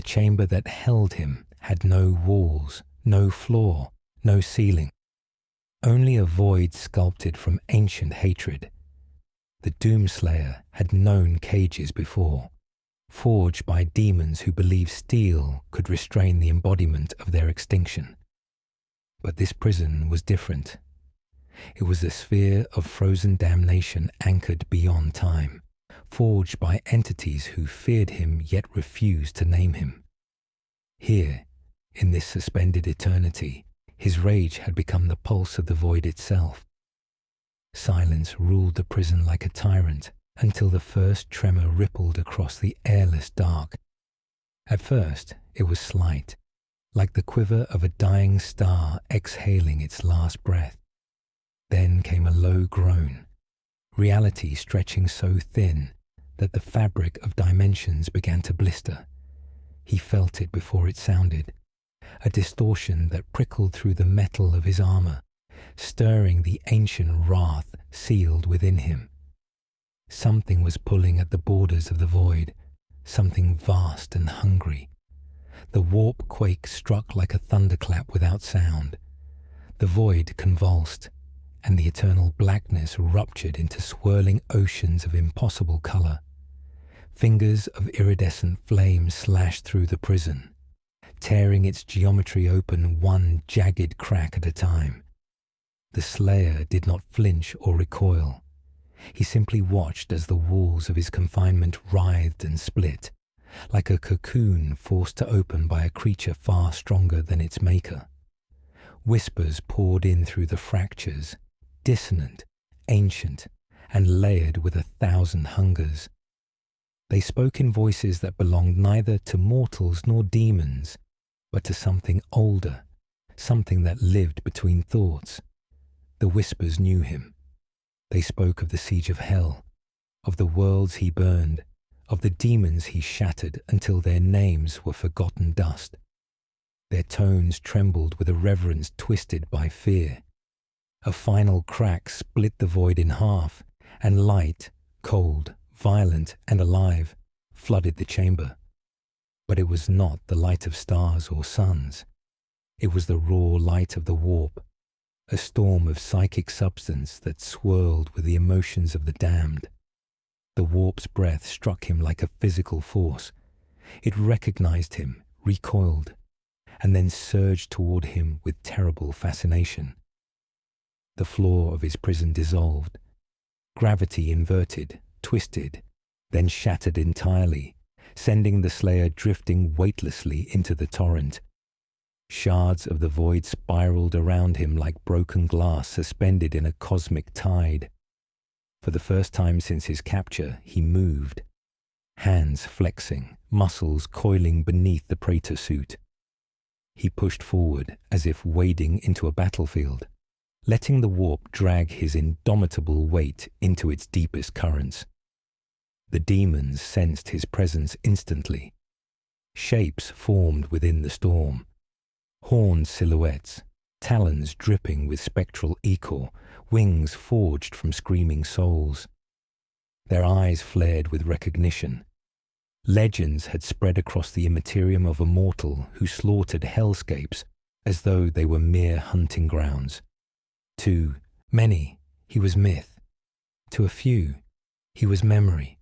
The chamber that held him had no walls, no floor, no ceiling. Only a void sculpted from ancient hatred. The Doomslayer had known cages before, forged by demons who believed steel could restrain the embodiment of their extinction. But this prison was different. It was a sphere of frozen damnation anchored beyond time, forged by entities who feared him yet refused to name him. Here, in this suspended eternity, his rage had become the pulse of the void itself. Silence ruled the prison like a tyrant until the first tremor rippled across the airless dark. At first, it was slight, like the quiver of a dying star exhaling its last breath. Then came a low groan, reality stretching so thin that the fabric of dimensions began to blister. He felt it before it sounded, a distortion that prickled through the metal of his armor, stirring the ancient wrath sealed within him. Something was pulling at the borders of the void, something vast and hungry. The warp quake struck like a thunderclap without sound. The void convulsed, and the eternal blackness ruptured into swirling oceans of impossible color. Fingers of iridescent flame slashed through the prison, tearing its geometry open one jagged crack at a time. The Slayer did not flinch or recoil. He simply watched as the walls of his confinement writhed and split, like a cocoon forced to open by a creature far stronger than its maker. Whispers poured in through the fractures, dissonant, ancient, and layered with 1,000 hungers. They spoke in voices that belonged neither to mortals nor demons, but to something older, something that lived between thoughts. The whispers knew him. They spoke of the siege of hell, of the worlds he burned, of the demons he shattered until their names were forgotten dust. Their tones trembled with a reverence twisted by fear. A final crack split the void in half, and light, cold, violent, and alive, flooded the chamber. But it was not the light of stars or suns. It was the raw light of the warp, a storm of psychic substance that swirled with the emotions of the damned. The warp's breath struck him like a physical force. It recognized him, recoiled, and then surged toward him with terrible fascination. The floor of his prison dissolved. Gravity inverted, twisted, then shattered entirely, sending the Slayer drifting weightlessly into the torrent. Shards of the void spiraled around him like broken glass suspended in a cosmic tide. For the first time since his capture, he moved, hands flexing, muscles coiling beneath the praetor suit. He pushed forward as if wading into a battlefield, letting the warp drag his indomitable weight into its deepest currents. The demons sensed his presence instantly. Shapes formed within the storm. Horned silhouettes, talons dripping with spectral ichor, wings forged from screaming souls. Their eyes flared with recognition. Legends had spread across the Imperium of a mortal who slaughtered hellscapes as though they were mere hunting grounds. To many, he was myth. To a few, he was memory.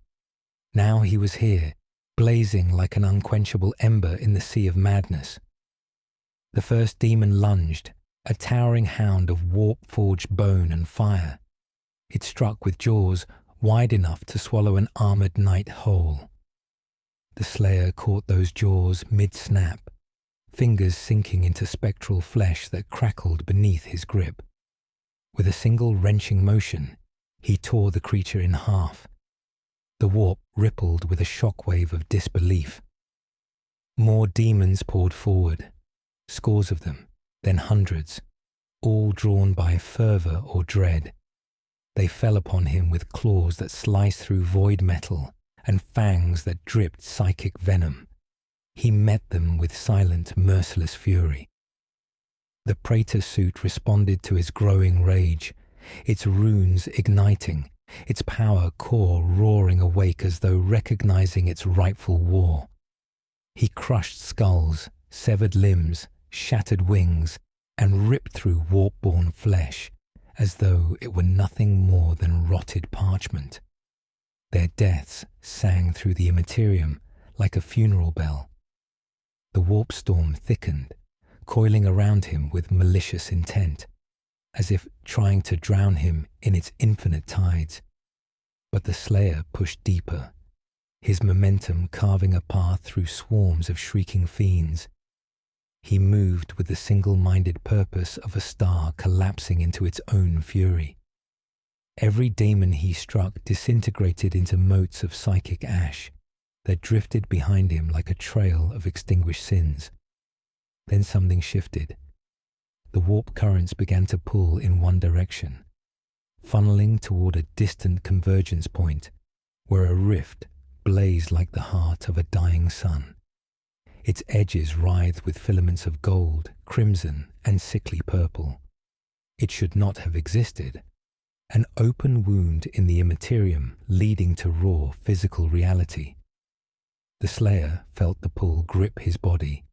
Now he was here, blazing like an unquenchable ember in the sea of madness. The first demon lunged, a towering hound of warp-forged bone and fire. It struck with jaws wide enough to swallow an armored knight whole. The Slayer caught those jaws mid-snap, fingers sinking into spectral flesh that crackled beneath his grip. With a single wrenching motion, he tore the creature in half. The warp rippled with a shockwave of disbelief. More demons poured forward, scores of them, then hundreds, all drawn by fervor or dread. They fell upon him with claws that sliced through void metal and fangs that dripped psychic venom. He met them with silent, merciless fury. The praetor suit responded to his growing rage, its runes igniting, its power core roaring awake as though recognizing its rightful war. He crushed skulls, severed limbs, shattered wings, and ripped through warp-born flesh, as though it were nothing more than rotted parchment. Their deaths sang through the Imperium like a funeral bell. The warp storm thickened, coiling around him with malicious intent, as if trying to drown him in its infinite tides. But the Slayer pushed deeper, his momentum carving a path through swarms of shrieking fiends. He moved with the single-minded purpose of a star collapsing into its own fury. Every demon he struck disintegrated into motes of psychic ash that drifted behind him like a trail of extinguished sins. Then something shifted. The warp currents began to pull in one direction, funneling toward a distant convergence point where a rift blazed like the heart of a dying sun. Its edges writhed with filaments of gold, crimson, and sickly purple. It should not have existed. An open wound in the Imperium leading to raw physical reality. The Slayer felt the pull grip his body,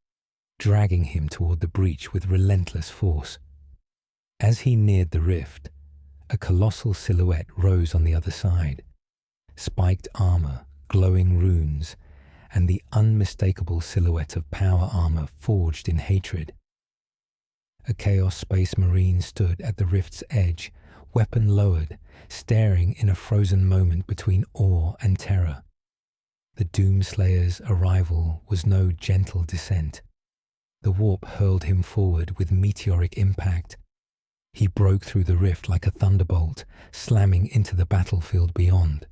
dragging him toward the breach with relentless force. As he neared the rift, a colossal silhouette rose on the other side. Spiked armor, glowing runes, and the unmistakable silhouette of power armor forged in hatred. A Chaos Space Marine stood at the rift's edge, weapon lowered, staring in a frozen moment between awe and terror. The Doomslayer's arrival was no gentle descent. The warp hurled him forward with meteoric impact. He broke through the rift like a thunderbolt, slamming into the battlefield beyond.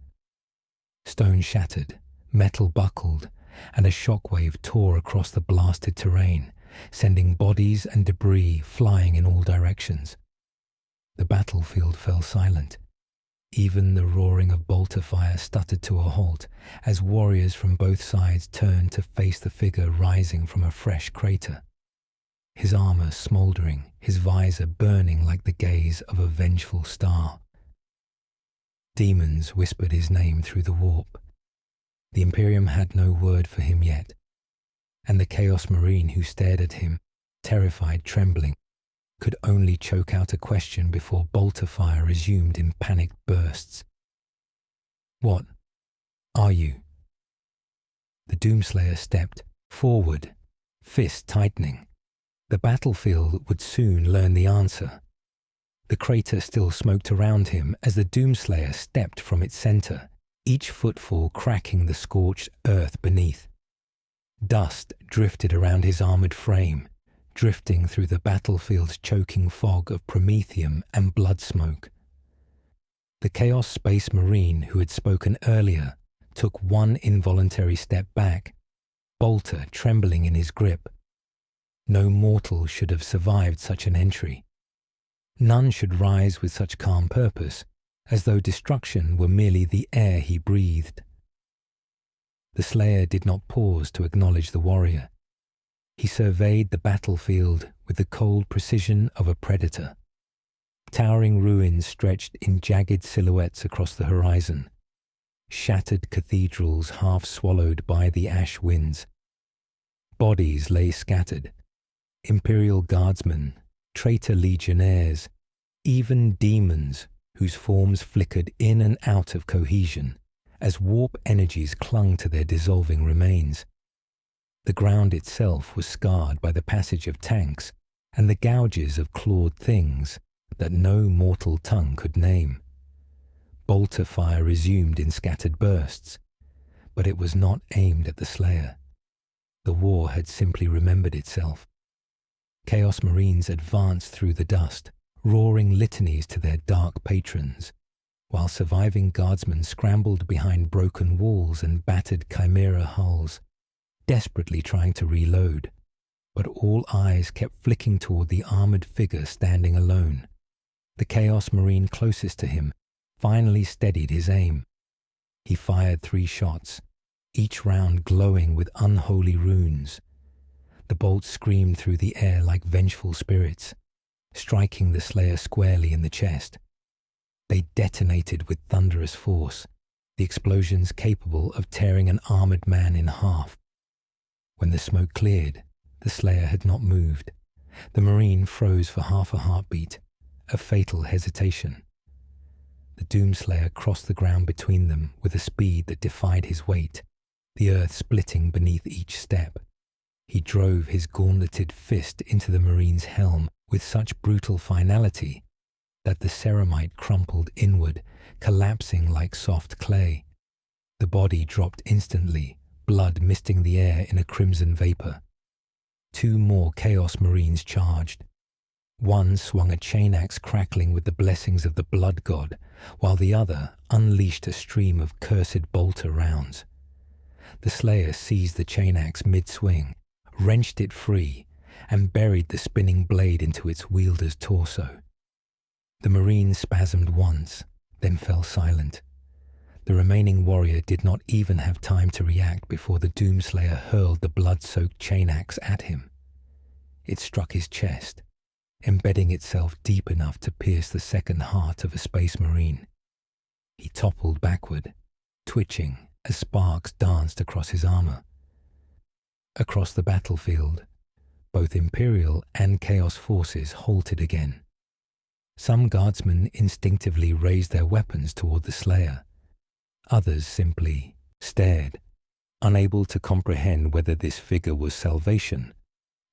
Stone shattered, metal buckled, and a shockwave tore across the blasted terrain, sending bodies and debris flying in all directions. The battlefield fell silent. Even the roaring of bolter fire stuttered to a halt as warriors from both sides turned to face the figure rising from a fresh crater. His armor smoldering, his visor burning like the gaze of a vengeful star. Demons whispered his name through the warp. The Imperium had no word for him yet, and the Chaos Marine who stared at him, terrified, trembling, could only choke out a question before bolter fire resumed in panicked bursts. "What are you?" The Doomslayer stepped forward, fist tightening. The battlefield would soon learn the answer. The crater still smoked around him as the Doomslayer stepped from its center, each footfall cracking the scorched earth beneath. Dust drifted around his armored frame, drifting through the battlefield's choking fog of promethium and blood smoke. The Chaos Space Marine who had spoken earlier took one involuntary step back, bolter trembling in his grip. No mortal should have survived such an entry. None should rise with such calm purpose, as though destruction were merely the air he breathed. The Slayer did not pause to acknowledge the warrior. He surveyed the battlefield with the cold precision of a predator. Towering ruins stretched in jagged silhouettes across the horizon. Shattered cathedrals half swallowed by the ash winds. Bodies lay scattered. Imperial guardsmen, traitor legionnaires, even demons whose forms flickered in and out of cohesion as warp energies clung to their dissolving remains. The ground itself was scarred by the passage of tanks and the gouges of clawed things that no mortal tongue could name. Bolter fire resumed in scattered bursts, but it was not aimed at the Slayer. The war had simply remembered itself. Chaos Marines advanced through the dust, roaring litanies to their dark patrons, while surviving guardsmen scrambled behind broken walls and battered chimera hulls, desperately trying to reload. But all eyes kept flicking toward the armored figure standing alone. The Chaos Marine closest to him finally steadied his aim. He fired 3 shots, each round glowing with unholy runes. The bolts screamed through the air like vengeful spirits, striking the Slayer squarely in the chest. They detonated with thunderous force, the explosions capable of tearing an armored man in half. When the smoke cleared, the Slayer had not moved. The Marine froze for half a heartbeat, a fatal hesitation. The Doomslayer crossed the ground between them with a speed that defied his weight, the earth splitting beneath each step. He drove his gauntleted fist into the Marine's helm with such brutal finality that the ceramite crumpled inward, collapsing like soft clay. The body dropped instantly, blood misting the air in a crimson vapor. 2 more Chaos Marines charged. One swung a chain axe crackling with the blessings of the blood god, while the other unleashed a stream of cursed bolter rounds. The Slayer seized the chain axe mid-swing, wrenched it free, and buried the spinning blade into its wielder's torso. The Marine spasmed once, then fell silent. The remaining warrior did not even have time to react before the Doomslayer hurled the blood-soaked chain axe at him. It struck his chest, embedding itself deep enough to pierce the second heart of a Space Marine. He toppled backward, twitching as sparks danced across his armor. Across the battlefield, both Imperial and Chaos forces halted again. Some guardsmen instinctively raised their weapons toward the Slayer. Others simply stared, unable to comprehend whether this figure was salvation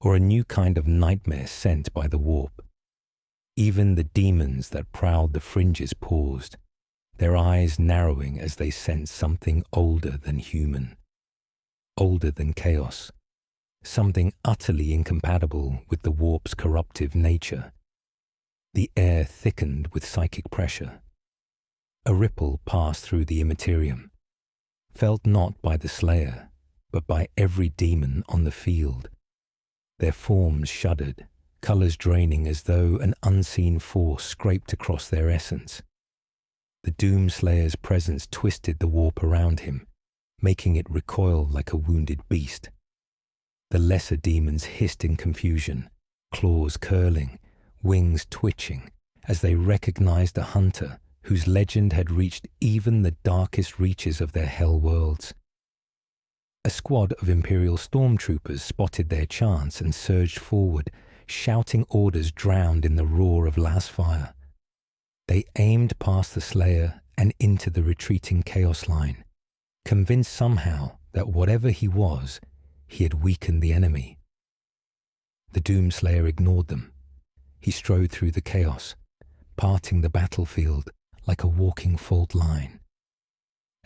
or a new kind of nightmare sent by the warp. Even the demons that prowled the fringes paused, their eyes narrowing as they sensed something older than human, older than chaos, something utterly incompatible with the warp's corruptive nature. The air thickened with psychic pressure. A ripple passed through the Imperium, felt not by the Slayer, but by every demon on the field. Their forms shuddered, colors draining as though an unseen force scraped across their essence. The Doomslayer's presence twisted the warp around him, making it recoil like a wounded beast. The lesser demons hissed in confusion, claws curling, wings twitching, as they recognized a hunter whose legend had reached even the darkest reaches of their hell worlds. A squad of Imperial stormtroopers spotted their chance and surged forward, shouting orders drowned in the roar of last fire. They aimed past the Slayer and into the retreating Chaos line, convinced somehow that whatever he was, he had weakened the enemy. The Doomslayer ignored them. He strode through the chaos, parting the battlefield like a walking fault line.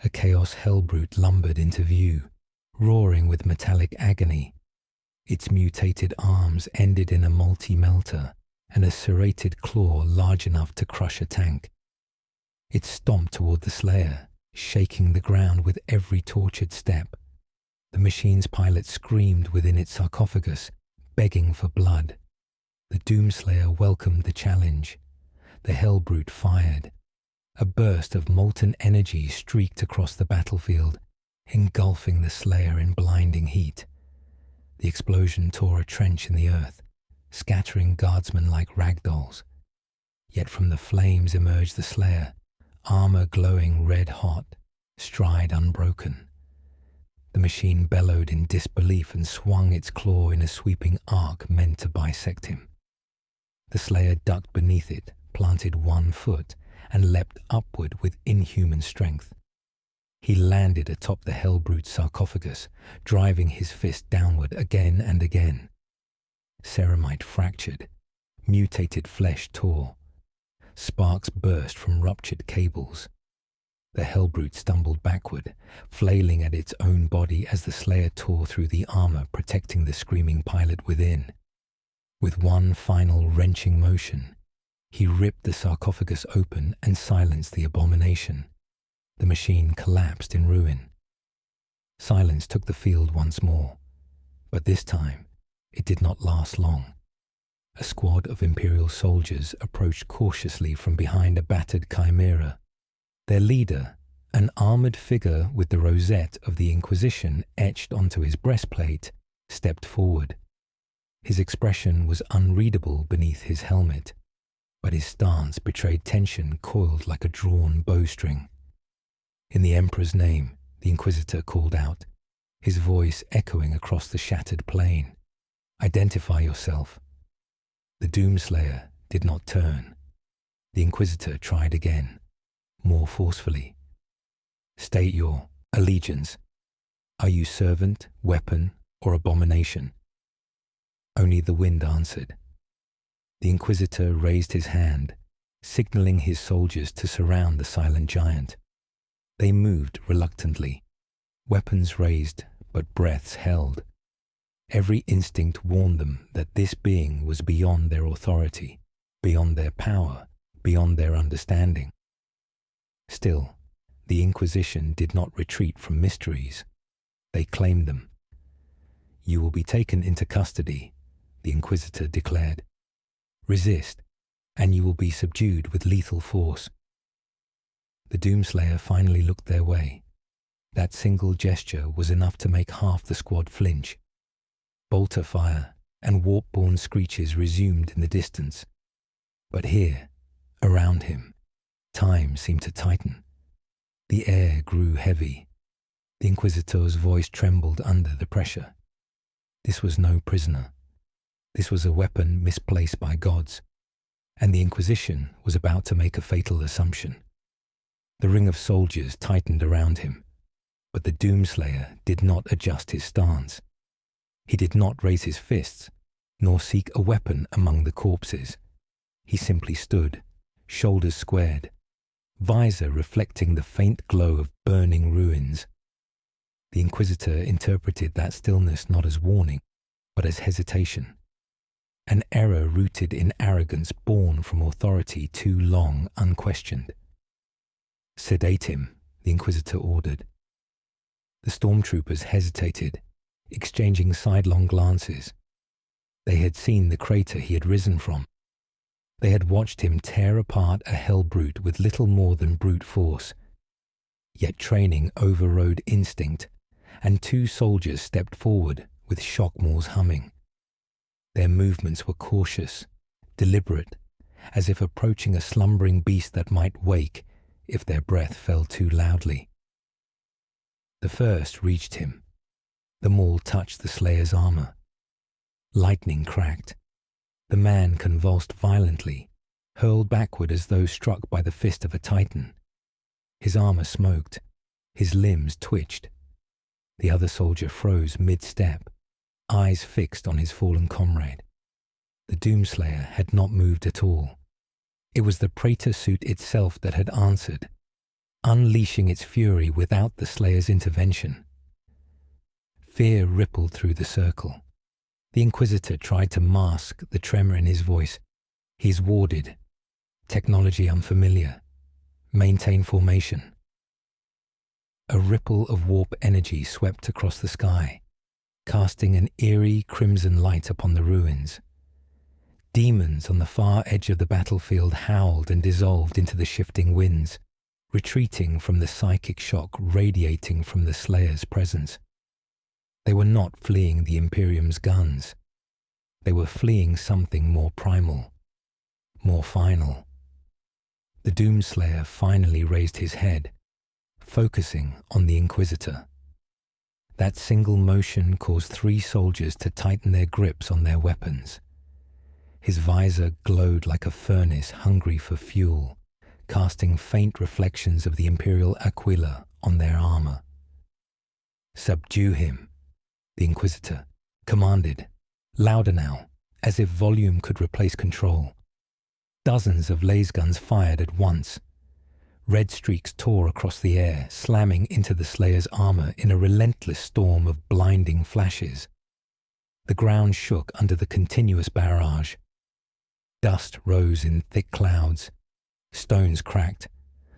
A Chaos Hellbrute lumbered into view, roaring with metallic agony. Its mutated arms ended in a multi-melter and a serrated claw large enough to crush a tank. It stomped toward the Slayer, shaking the ground with every tortured step. The machine's pilot screamed within its sarcophagus, begging for blood. The Doomslayer welcomed the challenge. The Hellbrute fired. A burst of molten energy streaked across the battlefield, engulfing the Slayer in blinding heat. The explosion tore a trench in the earth, scattering guardsmen like ragdolls. Yet from the flames emerged the Slayer, armor glowing red-hot, stride unbroken. The machine bellowed in disbelief and swung its claw in a sweeping arc meant to bisect him. The Slayer ducked beneath it, planted one foot, and leapt upward with inhuman strength. He landed atop the Hellbrute's sarcophagus, driving his fist downward again and again. Ceramite fractured, mutated flesh tore. Sparks burst from ruptured cables. The Hellbrute stumbled backward, flailing at its own body as the Slayer tore through the armor protecting the screaming pilot within. With one final wrenching motion, he ripped the sarcophagus open and silenced the abomination. The machine collapsed in ruin. Silence took the field once more, but this time it did not last long. A squad of Imperial soldiers approached cautiously from behind a battered chimera. Their leader, an armored figure with the rosette of the Inquisition etched onto his breastplate, stepped forward. His expression was unreadable beneath his helmet, but his stance betrayed tension coiled like a drawn bowstring. In the Emperor's name, the Inquisitor called out, his voice echoing across the shattered plain. "Identify yourself." The Doomslayer did not turn. The Inquisitor tried again, more forcefully. "State your allegiance. Are you servant, weapon, or abomination?" Only the wind answered. The Inquisitor raised his hand, signaling his soldiers to surround the silent giant. They moved reluctantly, weapons raised but breaths held. Every instinct warned them that this being was beyond their authority, beyond their power, beyond their understanding. Still, the Inquisition did not retreat from mysteries. They claimed them. "You will be taken into custody," the Inquisitor declared. "Resist, and you will be subdued with lethal force." The Doomslayer finally looked their way. That single gesture was enough to make half the squad flinch. Bolter fire and warp-borne screeches resumed in the distance. But here, around him, time seemed to tighten. The air grew heavy. The Inquisitor's voice trembled under the pressure. This was no prisoner. This was a weapon misplaced by gods, and the Inquisition was about to make a fatal assumption. The ring of soldiers tightened around him, but the Doomslayer did not adjust his stance. He did not raise his fists, nor seek a weapon among the corpses. He simply stood, shoulders squared, visor reflecting the faint glow of burning ruins. The Inquisitor interpreted that stillness not as warning, but as hesitation. An error rooted in arrogance born from authority too long unquestioned. "Sedate him," the Inquisitor ordered. The stormtroopers hesitated, exchanging sidelong glances. They had seen the crater he had risen from. They had watched him tear apart a hellbrute with little more than brute force. Yet training overrode instinct, and two soldiers stepped forward with shockmores humming. Their movements were cautious, deliberate, as if approaching a slumbering beast that might wake if their breath fell too loudly. The first reached him. The maul touched the Slayer's armor. Lightning cracked. The man convulsed violently, hurled backward as though struck by the fist of a titan. His armor smoked. His limbs twitched. The other soldier froze mid-step, eyes fixed on his fallen comrade. The Doomslayer had not moved at all. It was the Praetor suit itself that had answered, unleashing its fury without the Slayer's intervention. Fear rippled through the circle. The Inquisitor tried to mask the tremor in his voice. "He's warded. Technology unfamiliar. Maintain formation." A ripple of warp energy swept across the sky, casting an eerie crimson light upon the ruins. Demons on the far edge of the battlefield howled and dissolved into the shifting winds, retreating from the psychic shock radiating from the Slayer's presence. They were not fleeing the Imperium's guns. They were fleeing something more primal, more final. The Doomslayer finally raised his head, focusing on the Inquisitor. That single motion caused three soldiers to tighten their grips on their weapons. His visor glowed like a furnace hungry for fuel, casting faint reflections of the Imperial aquila on their armor. "Subdue him," the Inquisitor commanded, louder now, as if volume could replace control. Dozens of lasguns fired at once. Red streaks tore across the air, slamming into the Slayer's armor in a relentless storm of blinding flashes. The ground shook under the continuous barrage. Dust rose in thick clouds. Stones cracked.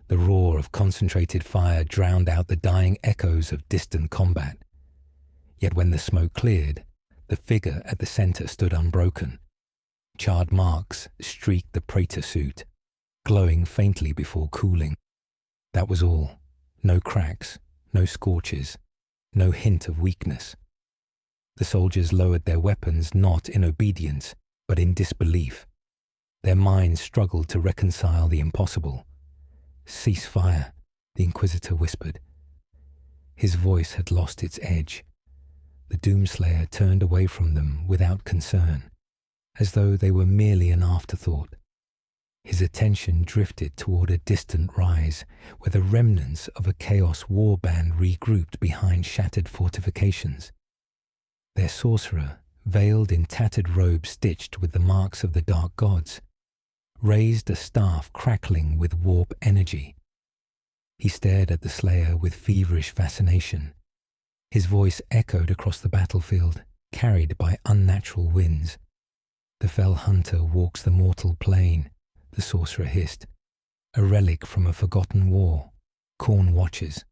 The roar of concentrated fire drowned out the dying echoes of distant combat. Yet when the smoke cleared, the figure at the center stood unbroken. Charred marks streaked the Praetor suit, glowing faintly before cooling. That was all. No cracks, no scorches, no hint of weakness. The soldiers lowered their weapons not in obedience, but in disbelief. Their minds struggled to reconcile the impossible. "Cease fire," the Inquisitor whispered. His voice had lost its edge, The Doomslayer turned away from them without concern, as though they were merely an afterthought. His attention drifted toward a distant rise, where the remnants of a Chaos warband regrouped behind shattered fortifications. Their sorcerer, veiled in tattered robes stitched with the marks of the dark gods, raised a staff crackling with warp energy. He stared at the Slayer with feverish fascination. His voice echoed across the battlefield, carried by unnatural winds. "The fell hunter walks the mortal plane," the sorcerer hissed. "A relic from a forgotten war. Khorne watches."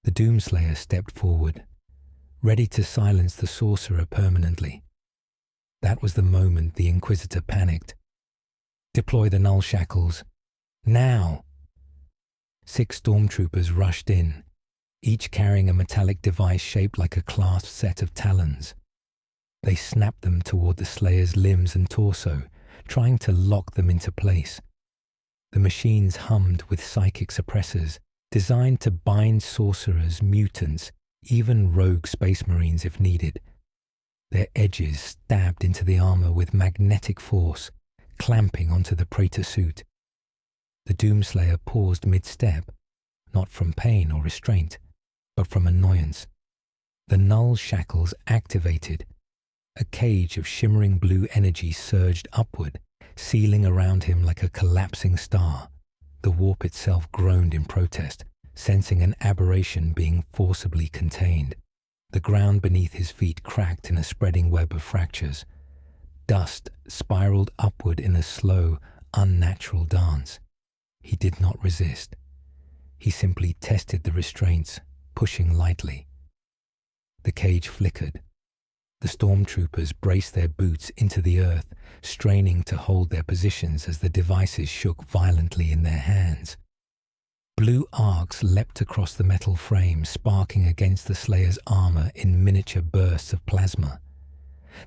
The Doomslayer stepped forward, ready to silence the sorcerer permanently. That was the moment the Inquisitor panicked. "Deploy the null shackles. Now!" 6 stormtroopers rushed in, each carrying a metallic device shaped like a clasped set of talons. They snapped them toward the Slayer's limbs and torso, trying to lock them into place. The machines hummed with psychic suppressors, designed to bind sorcerers, mutants, even rogue space marines if needed. Their edges stabbed into the armor with magnetic force, clamping onto the Praetor suit. The Doomslayer paused mid-step, not from pain or restraint, but from annoyance. The null shackles activated. A cage of shimmering blue energy surged upward, sealing around him like a collapsing star. The warp itself groaned in protest, sensing an aberration being forcibly contained. The ground beneath his feet cracked in a spreading web of fractures. Dust spiraled upward in a slow, unnatural dance. He did not resist. He simply tested the restraints, pushing lightly. The cage flickered. The stormtroopers braced their boots into the earth, straining to hold their positions as the devices shook violently in their hands. Blue arcs leapt across the metal frame, sparking against the Slayer's armor in miniature bursts of plasma.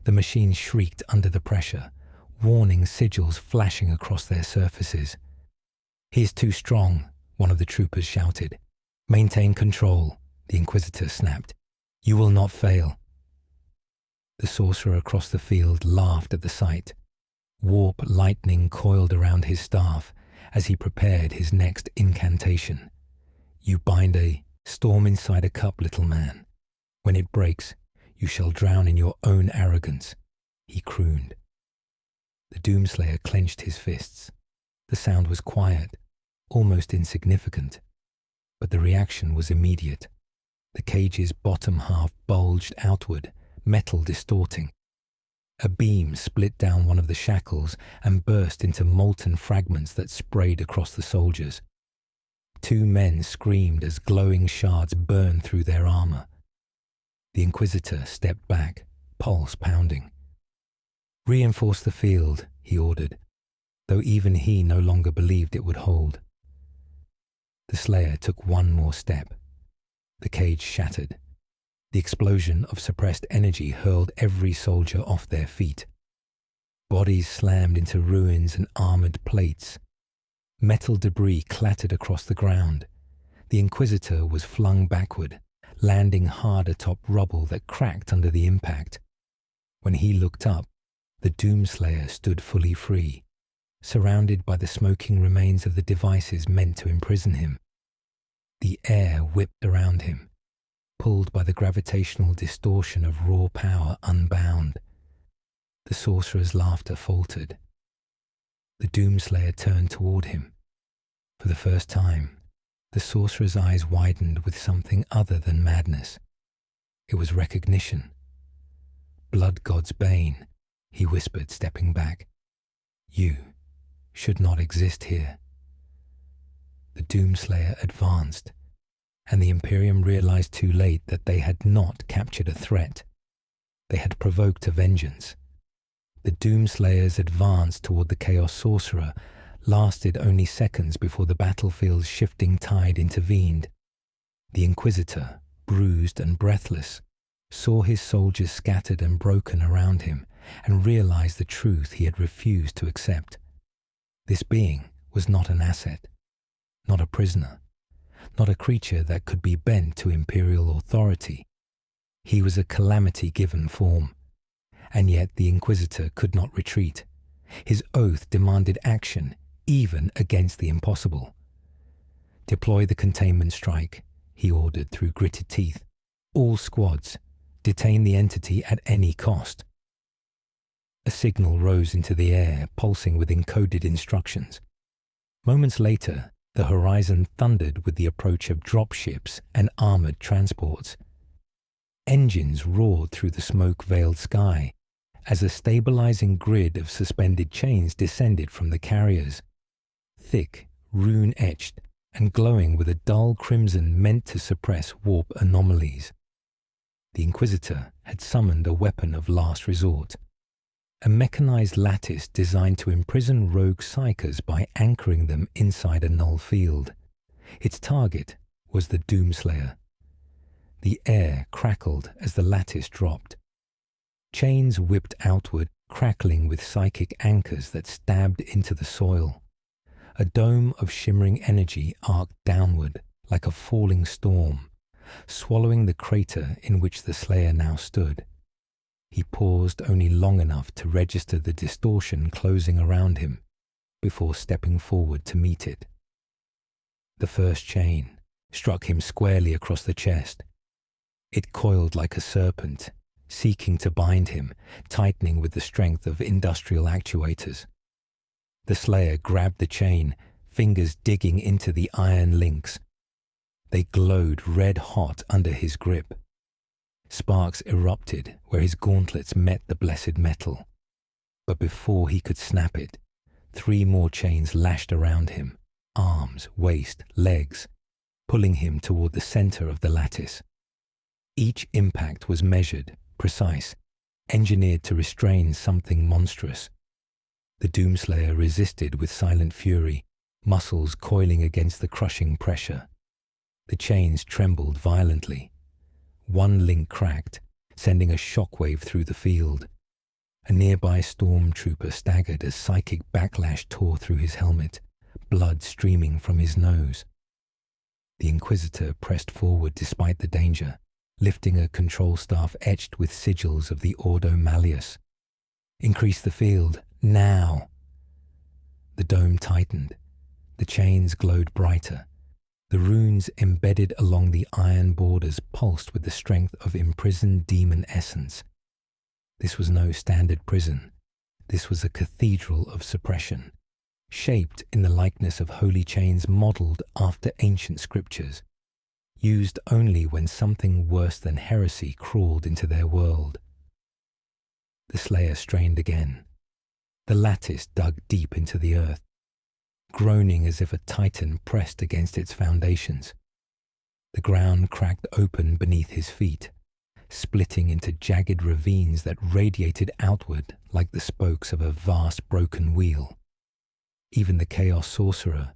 The machines shrieked under the pressure, warning sigils flashing across their surfaces. "He is too strong," one of the troopers shouted. "Maintain control," the Inquisitor snapped. "You will not fail." The sorcerer across the field laughed at the sight. Warp lightning coiled around his staff as he prepared his next incantation. "You bind a storm inside a cup, little man. When it breaks, you shall drown in your own arrogance," he crooned. The Doomslayer clenched his fists. The sound was quiet, almost insignificant, but the reaction was immediate. The cage's bottom half bulged outward, metal distorting. A beam split down one of the shackles and burst into molten fragments that sprayed across the soldiers. 2 men screamed as glowing shards burned through their armor. The Inquisitor stepped back, pulse pounding. "Reinforce the field," he ordered, though even he no longer believed it would hold. The Slayer took one more step. The cage shattered. The explosion of suppressed energy hurled every soldier off their feet. Bodies slammed into ruins and armored plates. Metal debris clattered across the ground. The Inquisitor was flung backward, landing hard atop rubble that cracked under the impact. When he looked up, the Doomslayer stood fully free, surrounded by the smoking remains of the devices meant to imprison him. The air whipped around him, pulled by the gravitational distortion of raw power unbound. The sorcerer's laughter faltered. The Doomslayer turned toward him. For the first time, the sorcerer's eyes widened with something other than madness. It was recognition. "Blood God's bane," he whispered, stepping back. "You should not exist here." The Doomslayer advanced, and the Imperium realized too late that they had not captured a threat. They had provoked a vengeance. The Doomslayer's advance toward the Chaos Sorcerer lasted only seconds before the battlefield's shifting tide intervened. The Inquisitor, bruised and breathless, saw his soldiers scattered and broken around him and realized the truth he had refused to accept. This being was not an asset, not a prisoner, not a creature that could be bent to imperial authority. He was a calamity given form, and yet the Inquisitor could not retreat. His oath demanded action, even against the impossible. "Deploy the containment strike," he ordered through gritted teeth. "All squads, detain the entity at any cost." A signal rose into the air, pulsing with encoded instructions. Moments later, the horizon thundered with the approach of dropships and armored transports. Engines roared through the smoke-veiled sky as a stabilizing grid of suspended chains descended from the carriers. Thick, rune-etched, and glowing with a dull crimson meant to suppress warp anomalies. The Inquisitor had summoned a weapon of last resort, a mechanized lattice designed to imprison rogue psychers by anchoring them inside a null field. Its target was the Doomslayer. The air crackled as the lattice dropped. Chains whipped outward, crackling with psychic anchors that stabbed into the soil. A dome of shimmering energy arced downward like a falling storm, swallowing the crater in which the Slayer now stood. He paused only long enough to register the distortion closing around him before stepping forward to meet it. The first chain struck him squarely across the chest. It coiled like a serpent, seeking to bind him, tightening with the strength of industrial actuators. The Slayer grabbed the chain, fingers digging into the iron links. They glowed red-hot under his grip. Sparks erupted where his gauntlets met the blessed metal. But before he could snap it, 3 more chains lashed around him, arms, waist, legs, pulling him toward the center of the lattice. Each impact was measured, precise, engineered to restrain something monstrous. The Doomslayer resisted with silent fury, muscles coiling against the crushing pressure. The chains trembled violently. One link cracked, sending a shockwave through the field. A nearby stormtrooper staggered as psychic backlash tore through his helmet, blood streaming from his nose. The Inquisitor pressed forward despite the danger, lifting a control staff etched with sigils of the Ordo Malleus. "Increase the field, now!" The dome tightened. The chains glowed brighter. The runes embedded along the iron borders pulsed with the strength of imprisoned demon essence. This was no standard prison. This was a cathedral of suppression, shaped in the likeness of holy chains modeled after ancient scriptures, used only when something worse than heresy crawled into their world. The Slayer strained again. The lattice dug deep into the earth, groaning as if a titan pressed against its foundations. The ground cracked open beneath his feet, splitting into jagged ravines that radiated outward like the spokes of a vast broken wheel. Even the Chaos Sorcerer,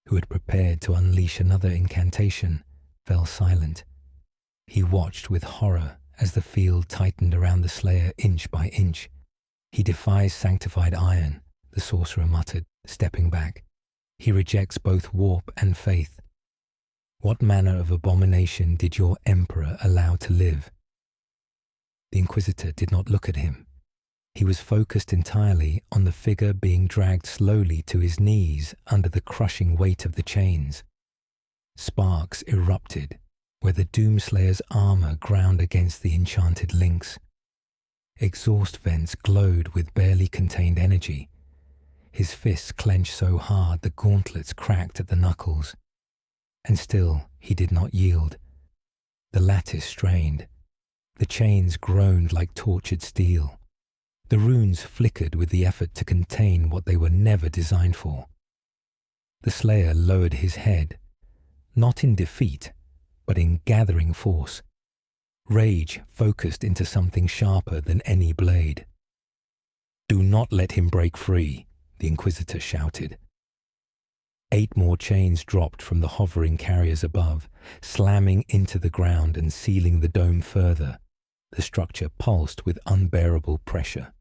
who had prepared to unleash another incantation, fell silent. He watched with horror as the field tightened around the Slayer inch by inch. "He defies sanctified iron," the sorcerer muttered, stepping back. "He rejects both warp and faith. What manner of abomination did your emperor allow to live?" The Inquisitor did not look at him. He was focused entirely on the figure being dragged slowly to his knees under the crushing weight of the chains. Sparks erupted where the Doomslayer's armor ground against the enchanted links. Exhaust vents glowed with barely contained energy. His fists clenched so hard the gauntlets cracked at the knuckles. And still he did not yield. The lattice strained. The chains groaned like tortured steel. The runes flickered with the effort to contain what they were never designed for. The Slayer lowered his head, not in defeat, but in gathering force. Rage focused into something sharper than any blade. "Do not let him break free," the Inquisitor shouted. 8 more chains dropped from the hovering carriers above, slamming into the ground and sealing the dome further. The structure pulsed with unbearable pressure.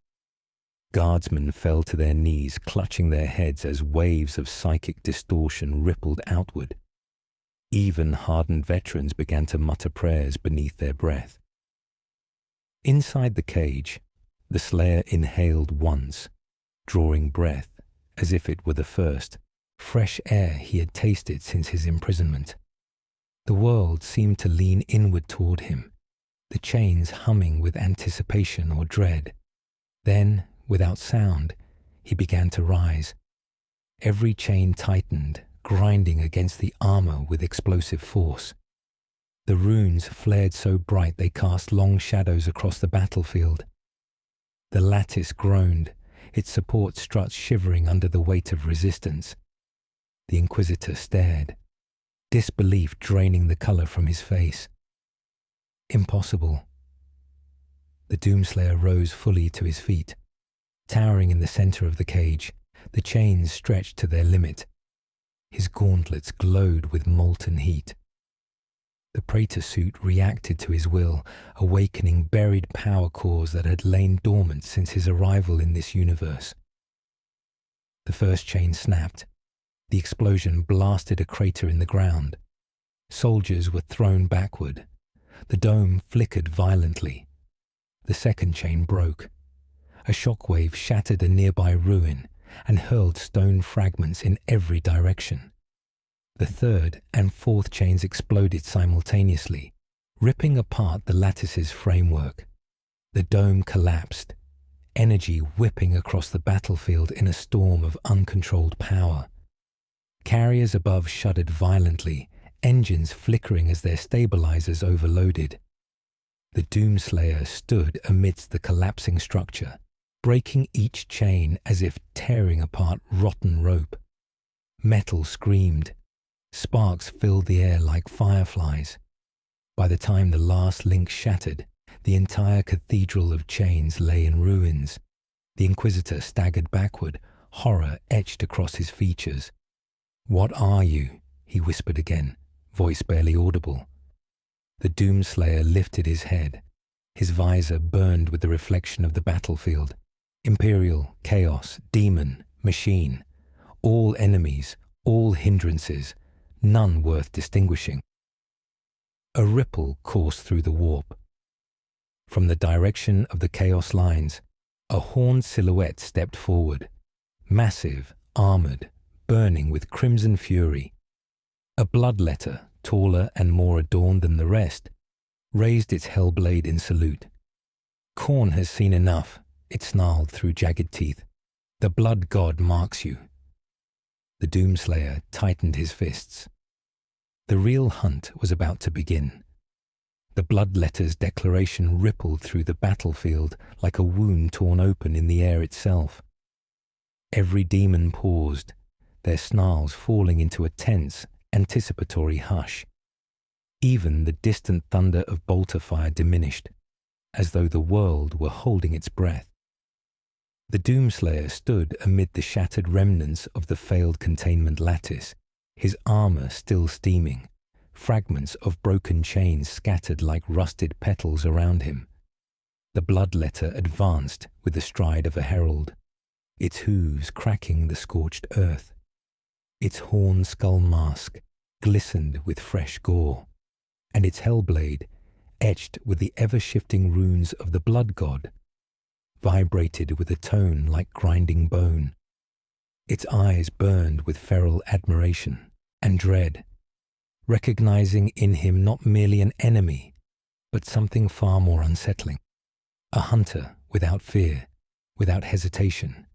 Guardsmen fell to their knees, clutching their heads as waves of psychic distortion rippled outward. Even hardened veterans began to mutter prayers beneath their breath. Inside the cage, the Slayer inhaled once, drawing breath as if it were the first, fresh air he had tasted since his imprisonment. The world seemed to lean inward toward him, the chains humming with anticipation or dread. Then, without sound, he began to rise. Every chain tightened, grinding against the armor with explosive force. The runes flared so bright they cast long shadows across the battlefield. The lattice groaned, its support struts shivering under the weight of resistance. The Inquisitor stared, disbelief draining the color from his face. Impossible. The Doomslayer rose fully to his feet. Towering in the center of the cage, the chains stretched to their limit. His gauntlets glowed with molten heat. The Praetor suit reacted to his will, awakening buried power cores that had lain dormant since his arrival in this universe. The first chain snapped. The explosion blasted a crater in the ground. Soldiers were thrown backward. The dome flickered violently. The second chain broke. A shockwave shattered a nearby ruin and hurled stone fragments in every direction. The third and fourth chains exploded simultaneously, ripping apart the lattice's framework. The dome collapsed, energy whipping across the battlefield in a storm of uncontrolled power. Carriers above shuddered violently, engines flickering as their stabilizers overloaded. The Doomslayer stood amidst the collapsing structure, breaking each chain as if tearing apart rotten rope. Metal screamed. Sparks filled the air like fireflies. By the time the last link shattered, the entire cathedral of chains lay in ruins. The Inquisitor staggered backward, horror etched across his features. "What are you?" he whispered again, voice barely audible. The Doomslayer lifted his head. His visor burned with the reflection of the battlefield. Imperial, chaos, demon, machine. All enemies, all hindrances, none worth distinguishing. A ripple coursed through the warp. From the direction of the chaos lines, a horned silhouette stepped forward, massive, armored, burning with crimson fury. A bloodletter, taller and more adorned than the rest, raised its hellblade in salute. "Khorne has seen enough," it snarled through jagged teeth. "The blood god marks you." The Doomslayer tightened his fists. The real hunt was about to begin. The bloodletter's declaration rippled through the battlefield like a wound torn open in the air itself. Every demon paused, their snarls falling into a tense, anticipatory hush. Even the distant thunder of bolter fire diminished, as though the world were holding its breath. The Doomslayer stood amid the shattered remnants of the failed containment lattice, his armor still steaming, fragments of broken chains scattered like rusted petals around him. The bloodletter advanced with the stride of a herald, its hooves cracking the scorched earth. Its horn skull mask glistened with fresh gore, and its hellblade, etched with the ever-shifting runes of the blood god, vibrated with a tone like grinding bone. Its eyes burned with feral admiration and dread, recognizing in him not merely an enemy, but something far more unsettling. A hunter without fear, without hesitation,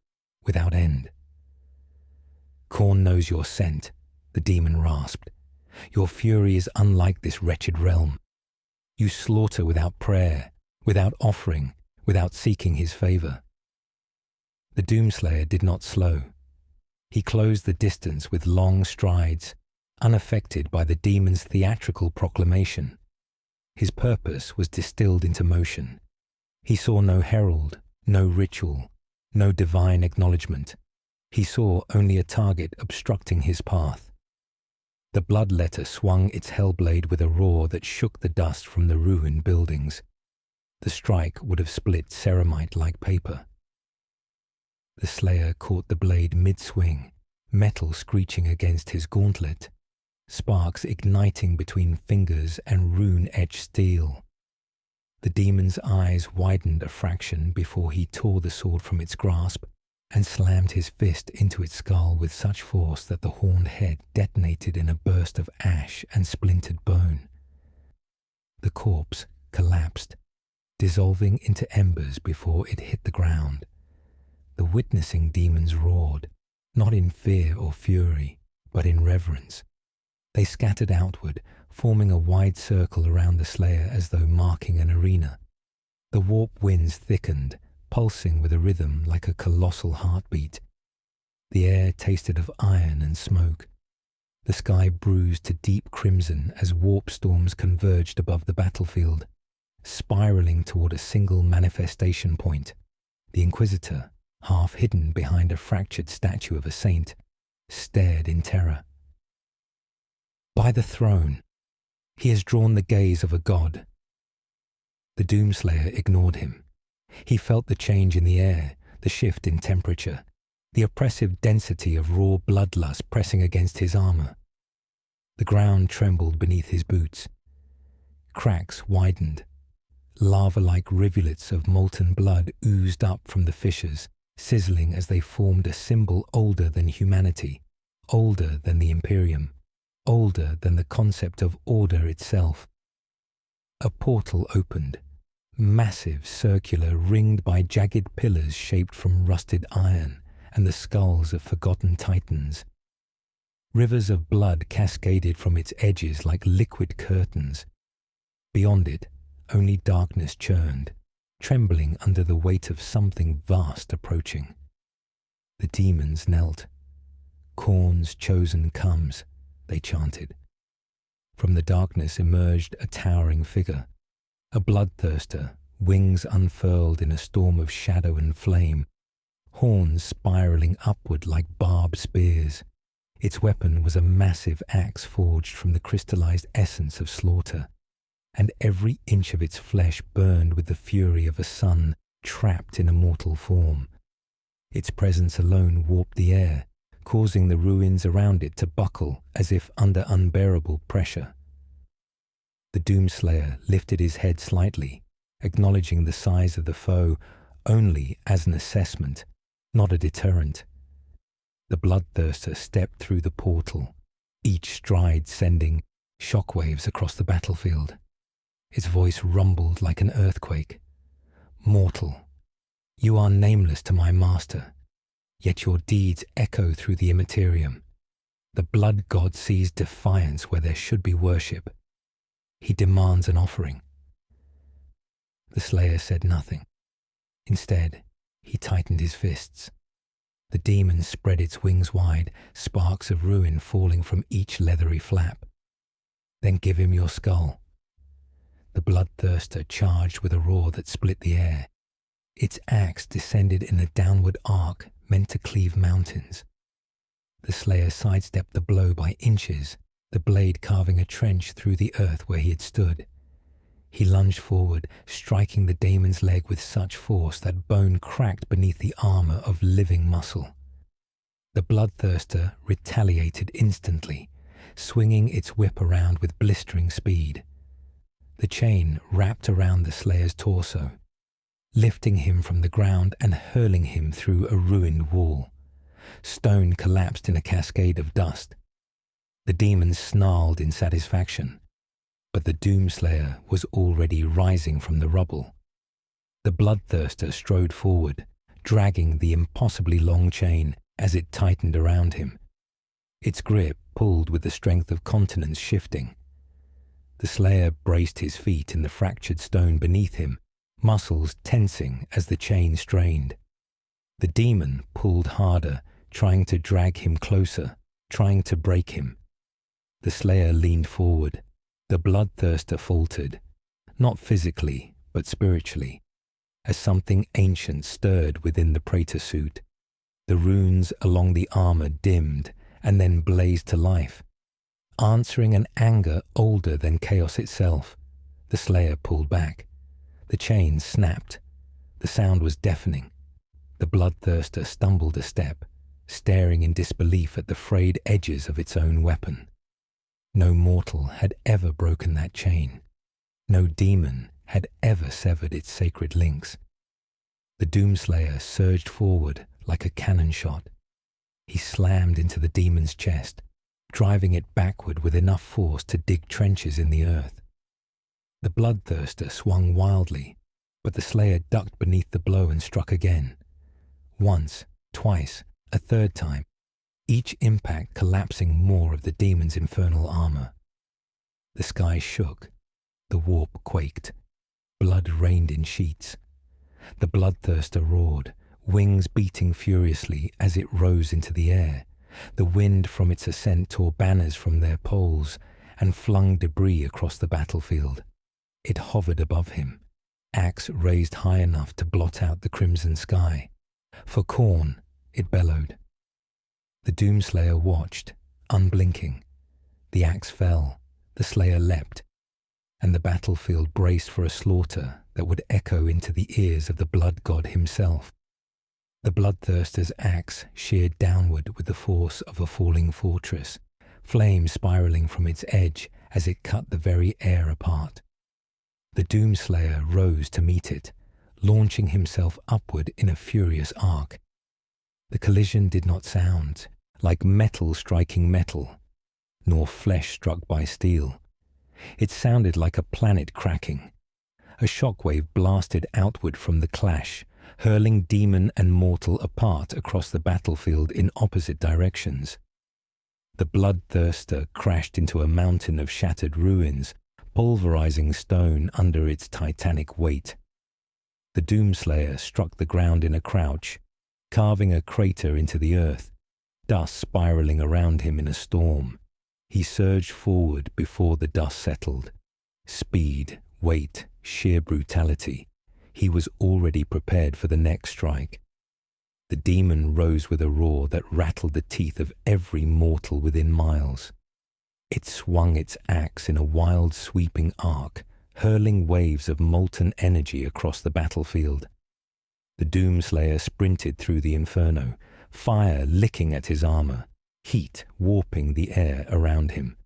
without end. "Khorne knows your scent," the demon rasped. "Your fury is unlike this wretched realm. You slaughter without prayer, without offering, without seeking his favor." The Doomslayer did not slow. He closed the distance with long strides, unaffected by the demon's theatrical proclamation. His purpose was distilled into motion. He saw no herald, no ritual, no divine acknowledgement. He saw only a target obstructing his path. The bloodletter swung its hellblade with a roar that shook the dust from the ruined buildings. The strike would have split ceramite like paper. The Slayer caught the blade mid-swing, metal screeching against his gauntlet, sparks igniting between fingers and rune-etched steel. The demon's eyes widened a fraction before he tore the sword from its grasp and slammed his fist into its skull with such force that the horned head detonated in a burst of ash and splintered bone. The corpse collapsed, dissolving into embers before it hit the ground. The witnessing demons roared, not in fear or fury, but in reverence. They scattered outward, forming a wide circle around the Slayer as though marking an arena. The warp winds thickened, pulsing with a rhythm like a colossal heartbeat. The air tasted of iron and smoke. The sky bruised to deep crimson as warp storms converged above the battlefield, spiraling toward a single manifestation point. The Inquisitor, half hidden behind a fractured statue of a saint, stared in terror. By the throne, he has drawn the gaze of a god. The Doomslayer ignored him. He felt the change in the air, the shift in temperature, the oppressive density of raw bloodlust pressing against his armor. The ground trembled beneath his boots. Cracks widened. Lava-like rivulets of molten blood oozed up from the fissures, sizzling as they formed a symbol older than humanity, older than the Imperium, older than the concept of order itself. A portal opened, massive, circular, ringed by jagged pillars shaped from rusted iron and the skulls of forgotten titans. Rivers of blood cascaded from its edges like liquid curtains. Beyond it, only darkness churned, trembling under the weight of something vast approaching. The demons knelt. "Khorne's chosen comes," they chanted. From the darkness emerged a towering figure, a bloodthirster, wings unfurled in a storm of shadow and flame, horns spiraling upward like barbed spears. Its weapon was a massive axe forged from the crystallized essence of slaughter, and every inch of its flesh burned with the fury of a sun trapped in a mortal form. Its presence alone warped the air, causing the ruins around it to buckle as if under unbearable pressure. The Doomslayer lifted his head slightly, acknowledging the size of the foe only as an assessment, not a deterrent. The bloodthirster stepped through the portal, each stride sending shockwaves across the battlefield. Its voice rumbled like an earthquake. "Mortal, you are nameless to my master, yet your deeds echo through the Imperium. The blood god sees defiance where there should be worship. He demands an offering." The Slayer said nothing. Instead, he tightened his fists. The demon spread its wings wide, sparks of ruin falling from each leathery flap. "Then give him your skull." The bloodthirster charged with a roar that split the air. Its axe descended in a downward arc meant to cleave mountains. The Slayer sidestepped the blow by inches, the blade carving a trench through the earth where he had stood. He lunged forward, striking the daemon's leg with such force that bone cracked beneath the armor of living muscle. The bloodthirster retaliated instantly, swinging its whip around with blistering speed. The chain wrapped around the Slayer's torso, lifting him from the ground and hurling him through a ruined wall. Stone collapsed in a cascade of dust. The demon snarled in satisfaction, but the Doomslayer was already rising from the rubble. The bloodthirster strode forward, dragging the impossibly long chain as it tightened around him. Its grip pulled with the strength of continents shifting. The Slayer braced his feet in the fractured stone beneath him, muscles tensing as the chain strained. The demon pulled harder, trying to drag him closer, trying to break him. The Slayer leaned forward. The bloodthirster faltered, not physically, but spiritually, as something ancient stirred within the praetor suit. The runes along the armor dimmed and then blazed to life. Answering an anger older than chaos itself, the Slayer pulled back. The chain snapped. The sound was deafening. The bloodthirster stumbled a step, staring in disbelief at the frayed edges of its own weapon. No mortal had ever broken that chain. No demon had ever severed its sacred links. The Doomslayer surged forward like a cannon shot. He slammed into the demon's chest, driving it backward with enough force to dig trenches in the earth. The bloodthirster swung wildly, but the Slayer ducked beneath the blow and struck again. Once, twice, a third time, each impact collapsing more of the demon's infernal armor. The sky shook. The warp quaked. Blood rained in sheets. The bloodthirster roared, wings beating furiously as it rose into the air. The wind from its ascent tore banners from their poles and flung debris across the battlefield. It hovered above him, axe raised high enough to blot out the crimson sky. For Khorne, it bellowed. The Doomslayer watched, unblinking. The axe fell, the Slayer leapt, and the battlefield braced for a slaughter that would echo into the ears of the blood god himself. The bloodthirster's axe sheared downward with the force of a falling fortress, flame spiraling from its edge as it cut the very air apart. The Doomslayer rose to meet it, launching himself upward in a furious arc. The collision did not sound like metal striking metal, nor flesh struck by steel. It sounded like a planet cracking. A shockwave blasted outward from the clash, hurling demon and mortal apart across the battlefield in opposite directions. The bloodthirster crashed into a mountain of shattered ruins, pulverizing stone under its titanic weight. The Doomslayer struck the ground in a crouch, carving a crater into the earth, dust spiraling around him in a storm. He surged forward before the dust settled. Speed, weight, sheer brutality. He was already prepared for the next strike. The demon rose with a roar that rattled the teeth of every mortal within miles. It swung its axe in a wild sweeping arc, hurling waves of molten energy across the battlefield. The Doomslayer sprinted through the inferno, fire licking at his armor, heat warping the air around him.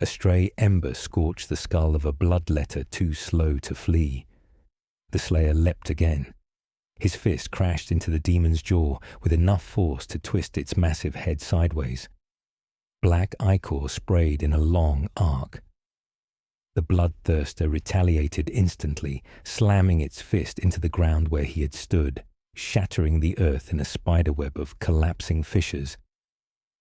A stray ember scorched the skull of a bloodletter too slow to flee. The Slayer leapt again. His fist crashed into the demon's jaw with enough force to twist its massive head sideways. Black ichor sprayed in a long arc. The bloodthirster retaliated instantly, slamming its fist into the ground where he had stood, shattering the earth in a spiderweb of collapsing fissures.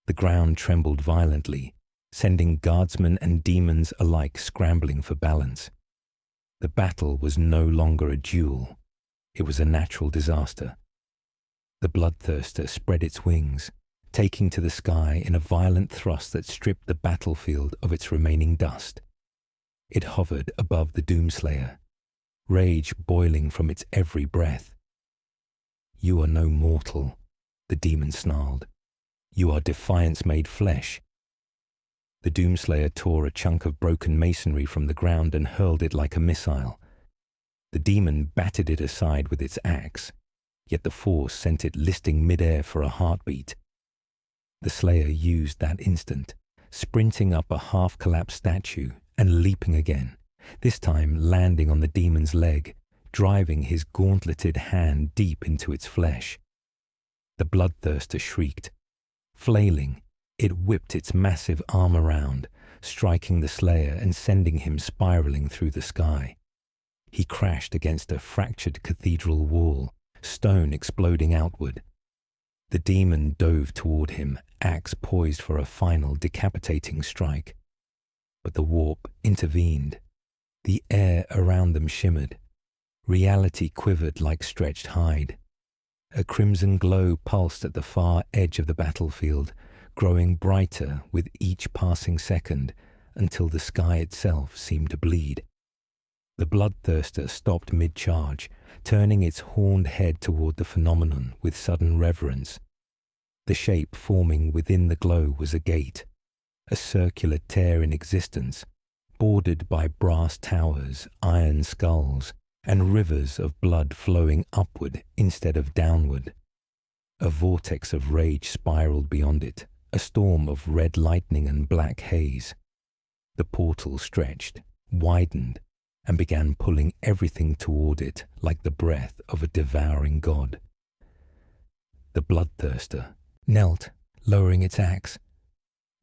The ground trembled violently, sending guardsmen and demons alike scrambling for balance. The battle was no longer a duel. It was a natural disaster. The bloodthirster spread its wings, taking to the sky in a violent thrust that stripped the battlefield of its remaining dust. It hovered above the Doomslayer, rage boiling from its every breath. "You are no mortal," the demon snarled. "You are defiance made flesh." The Doomslayer tore a chunk of broken masonry from the ground and hurled it like a missile. The demon batted it aside with its axe, yet the force sent it listing mid-air for a heartbeat. The Slayer used that instant, sprinting up a half-collapsed statue and leaping again, this time landing on the demon's leg, driving his gauntleted hand deep into its flesh. The bloodthirster shrieked. Flailing, it whipped its massive arm around, striking the Slayer and sending him spiraling through the sky. He crashed against a fractured cathedral wall, stone exploding outward. The demon dove toward him, axe poised for a final decapitating strike. But the warp intervened. The air around them shimmered. Reality quivered like stretched hide. A crimson glow pulsed at the far edge of the battlefield, growing brighter with each passing second until the sky itself seemed to bleed. The bloodthirster stopped mid-charge, turning its horned head toward the phenomenon with sudden reverence. The shape forming within the glow was a gate, a circular tear in existence, bordered by brass towers, iron skulls, and rivers of blood flowing upward instead of downward. A vortex of rage spiraled beyond it, a storm of red lightning and black haze. The portal stretched, widened, and began pulling everything toward it like the breath of a devouring god. The bloodthirster knelt, lowering its axe.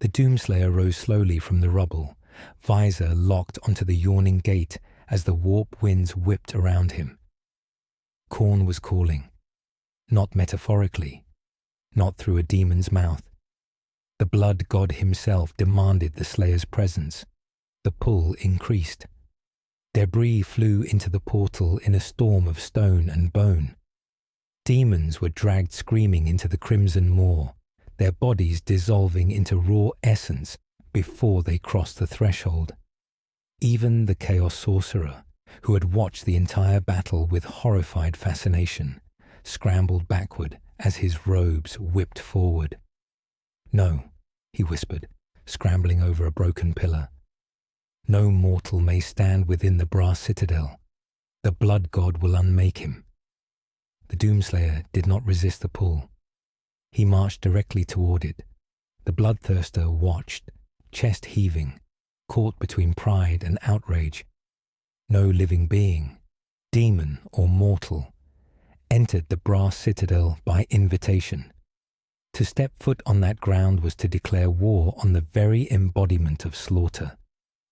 The Doomslayer rose slowly from the rubble, visor locked onto the yawning gate as the warp winds whipped around him. Khorne was calling, not metaphorically, not through a demon's mouth. The blood god himself demanded the Slayer's presence. The pull increased. Debris flew into the portal in a storm of stone and bone. Demons were dragged screaming into the crimson maw, their bodies dissolving into raw essence before they crossed the threshold. Even the Chaos Sorcerer, who had watched the entire battle with horrified fascination, scrambled backward as his robes whipped forward. "No," he whispered, scrambling over a broken pillar. "No mortal may stand within the brass citadel. The blood god will unmake him." The Doomslayer did not resist the pull. He marched directly toward it. The bloodthirster watched, chest heaving, caught between pride and outrage. No living being, demon or mortal, entered the brass citadel by invitation. To step foot on that ground was to declare war on the very embodiment of slaughter.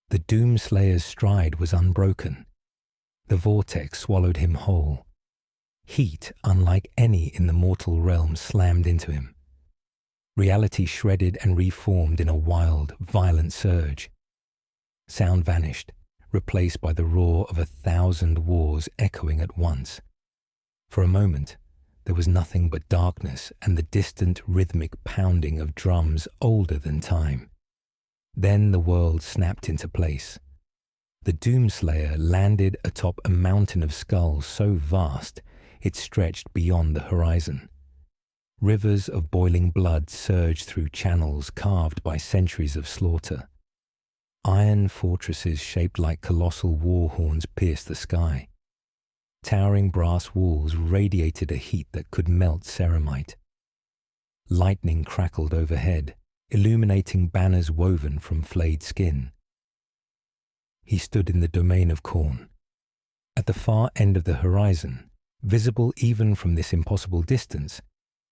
The Doomslayer's stride was unbroken. The vortex swallowed him whole. Heat, unlike any in the mortal realm, slammed into him. Reality shredded and reformed in a wild, violent surge. Sound vanished, replaced by the roar of 1,000 wars echoing at once. For a moment, there was nothing but darkness and the distant rhythmic pounding of drums older than time. Then the world snapped into place. The Doomslayer landed atop a mountain of skulls so vast it stretched beyond the horizon. Rivers of boiling blood surged through channels carved by centuries of slaughter. Iron fortresses shaped like colossal war horns pierced the sky. Towering brass walls radiated a heat that could melt ceramite. Lightning crackled overhead, illuminating banners woven from flayed skin. He stood in the domain of Khorne. At the far end of the horizon, visible even from this impossible distance,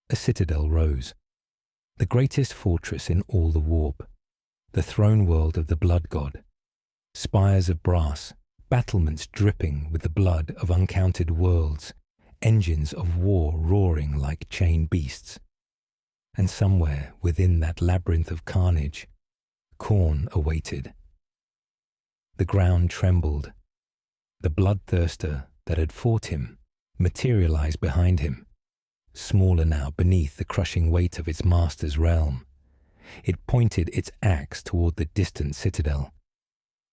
a citadel rose. The greatest fortress in all the warp, the throne world of the blood god. Spires of brass, battlements dripping with the blood of uncounted worlds, engines of war roaring like chained beasts. And somewhere within that labyrinth of carnage, Khorne awaited. The ground trembled. The bloodthirster that had fought him materialized behind him, smaller now beneath the crushing weight of its master's realm. It pointed its axe toward the distant citadel.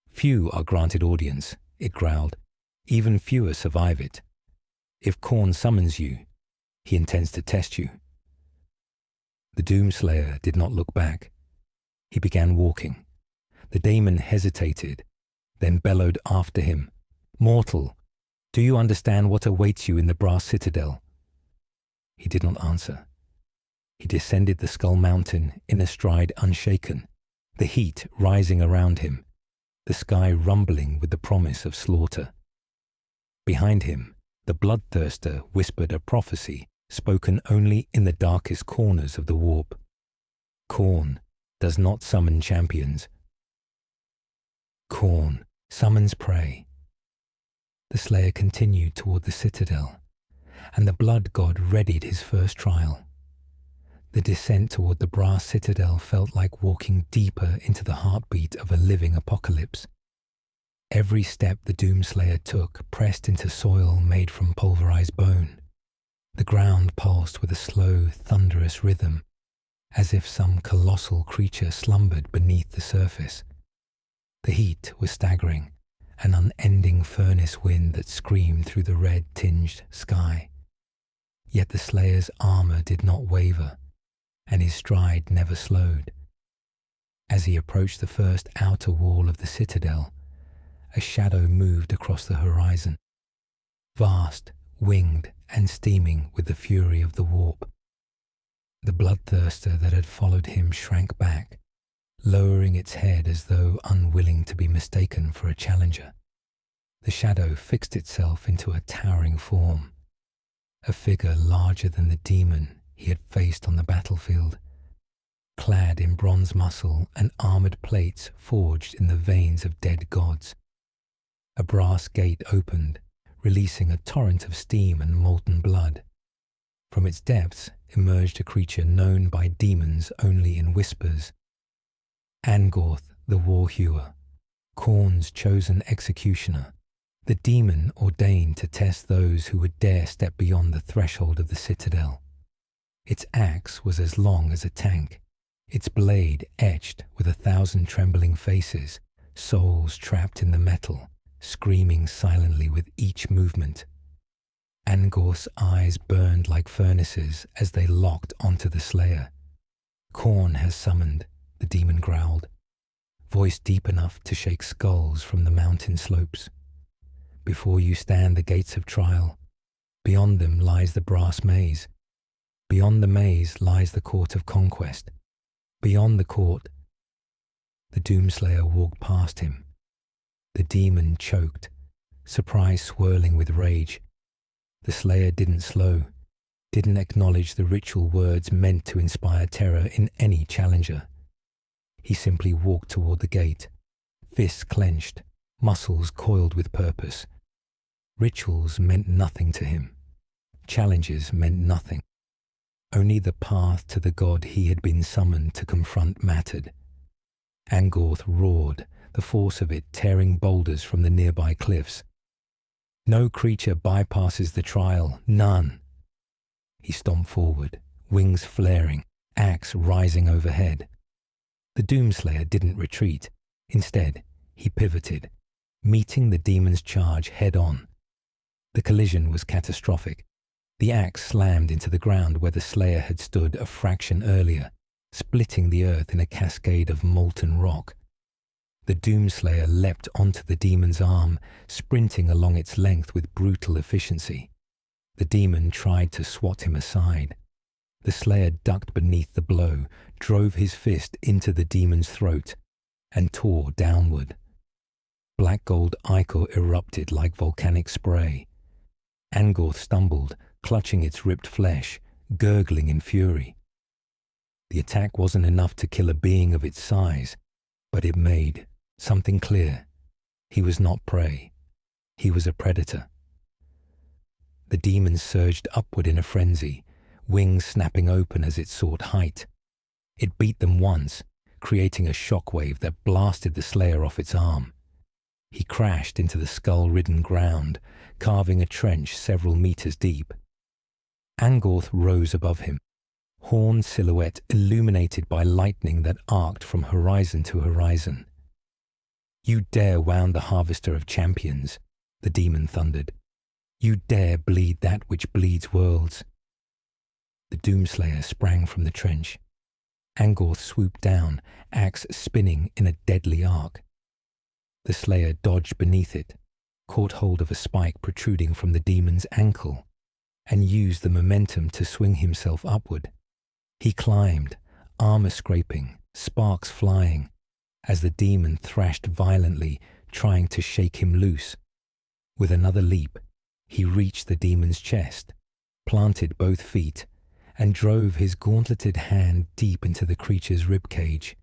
"Few are granted audience," it growled. "Even fewer survive it. If Khorne summons you, he intends to test you." The Doomslayer did not look back. He began walking. The daemon hesitated, then bellowed after him, "Mortal, do you understand what awaits you in the brass citadel?" He did not answer. He descended the skull mountain in a stride unshaken, the heat rising around him, the sky rumbling with the promise of slaughter. Behind him, the bloodthirster whispered a prophecy spoken only in the darkest corners of the warp. Khorne does not summon champions. Khorne summons prey. The Slayer continued toward the citadel, and the blood god readied his first trial. The descent toward the brass citadel felt like walking deeper into the heartbeat of a living apocalypse. Every step the Doomslayer took pressed into soil made from pulverized bone. The ground pulsed with a slow, thunderous rhythm, as if some colossal creature slumbered beneath the surface. The heat was staggering, an unending furnace wind that screamed through the red-tinged sky. Yet the Slayer's armor did not waver, and his stride never slowed. As he approached the first outer wall of the citadel, a shadow moved across the horizon, vast, winged, and steaming with the fury of the warp. The bloodthirster that had followed him shrank back, lowering its head as though unwilling to be mistaken for a challenger. The shadow fixed itself into a towering form, a figure larger than the demon he had faced on the battlefield, clad in bronze muscle and armoured plates forged in the veins of dead gods. A brass gate opened, releasing a torrent of steam and molten blood. From its depths emerged a creature known by demons only in whispers. Angorth, the Warhewer, Khorne's chosen executioner, the demon ordained to test those who would dare step beyond the threshold of the citadel. Its axe was as long as a tank, its blade etched with 1,000 trembling faces, souls trapped in the metal, screaming silently with each movement. Angorth's eyes burned like furnaces as they locked onto the slayer. Khorne has summoned, the demon growled, voice deep enough to shake skulls from the mountain slopes. Before you stand the gates of trial. Beyond them lies the brass maze. Beyond the maze lies the court of conquest. Beyond the court, the Doomslayer walked past him. The demon choked, surprise swirling with rage. The slayer didn't slow, didn't acknowledge the ritual words meant to inspire terror in any challenger. He simply walked toward the gate, fists clenched, muscles coiled with purpose. Rituals meant nothing to him. Challenges meant nothing. Only the path to the god he had been summoned to confront mattered. Angorth roared, the force of it tearing boulders from the nearby cliffs. No creature bypasses the trial, none. He stomped forward, wings flaring, axe rising overhead. The Doomslayer didn't retreat. Instead, he pivoted, meeting the demon's charge head-on. The collision was catastrophic. The axe slammed into the ground where the slayer had stood a fraction earlier, splitting the earth in a cascade of molten rock. The Doomslayer leapt onto the demon's arm, sprinting along its length with brutal efficiency. The demon tried to swat him aside. The slayer ducked beneath the blow, drove his fist into the demon's throat, and tore downward. Black gold ichor erupted like volcanic spray. Angorth stumbled, clutching its ripped flesh, gurgling in fury. The attack wasn't enough to kill a being of its size, but it made something clear. He was not prey. He was a predator. The demon surged upward in a frenzy, wings snapping open as it sought height. It beat them once, creating a shockwave that blasted the slayer off its arm. He crashed into the skull-ridden ground, carving a trench several meters deep. Angorth rose above him, horned silhouette illuminated by lightning that arced from horizon to horizon. "You dare wound the harvester of champions," the demon thundered. "You dare bleed that which bleeds worlds." The Doomslayer sprang from the trench. Angorth swooped down, axe spinning in a deadly arc. The slayer dodged beneath it, caught hold of a spike protruding from the demon's ankle, and used the momentum to swing himself upward. He climbed, armor scraping, sparks flying, as the demon thrashed violently, trying to shake him loose. With another leap, he reached the demon's chest, planted both feet, and drove his gauntleted hand deep into the creature's ribcage.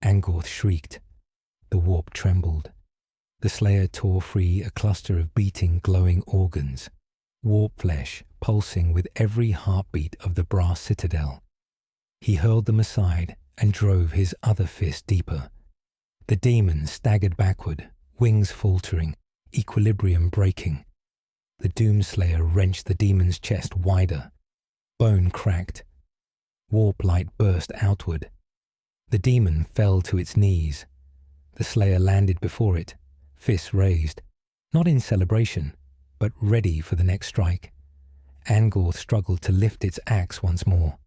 Angorth shrieked. The warp trembled. The slayer tore free a cluster of beating, glowing organs, warp flesh pulsing with every heartbeat of the brass citadel. He hurled them aside and drove his other fist deeper. The demon staggered backward, wings faltering, equilibrium breaking. The Doomslayer wrenched the demon's chest wider. Bone cracked. Warp light burst outward. The demon fell to its knees. The slayer landed before it, fists raised, not in celebration, but ready for the next strike. Angorth struggled to lift its axe once more,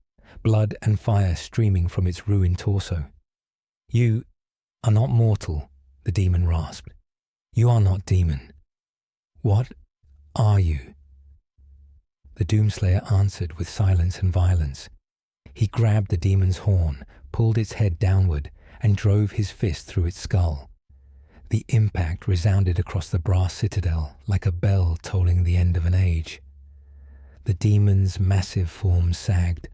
blood and fire streaming from its ruined torso. "You are not mortal," the demon rasped. "You are not demon. What are you?" The Doomslayer answered with silence and violence. He grabbed the demon's horn, pulled its head downward, and drove his fist through its skull. The impact resounded across the brass citadel like a bell tolling the end of an age. The demon's massive form sagged,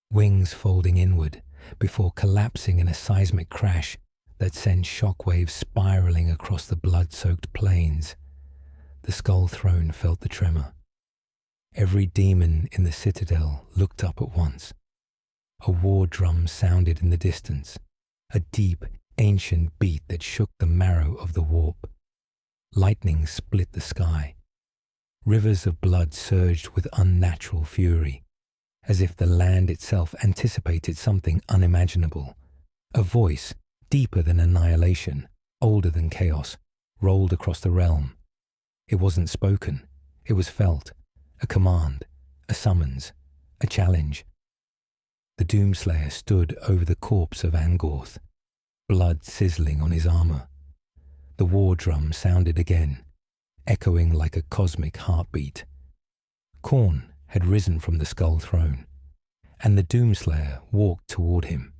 wings folding inward, before collapsing in a seismic crash that sent shockwaves spiraling across the blood-soaked plains. The skull throne felt the tremor. Every demon in the citadel looked up at once. A war drum sounded in the distance, a deep, ancient beat that shook the marrow of the warp. Lightning split the sky. Rivers of blood surged with unnatural fury, as if the land itself anticipated something unimaginable. A voice, deeper than annihilation, older than chaos, rolled across the realm. It wasn't spoken, it was felt, a command, a summons, a challenge. The Doomslayer stood over the corpse of Angorth, blood sizzling on his armor. The war drum sounded again, echoing like a cosmic heartbeat. Khorne had risen from the skull throne, and the Doomslayer walked toward him.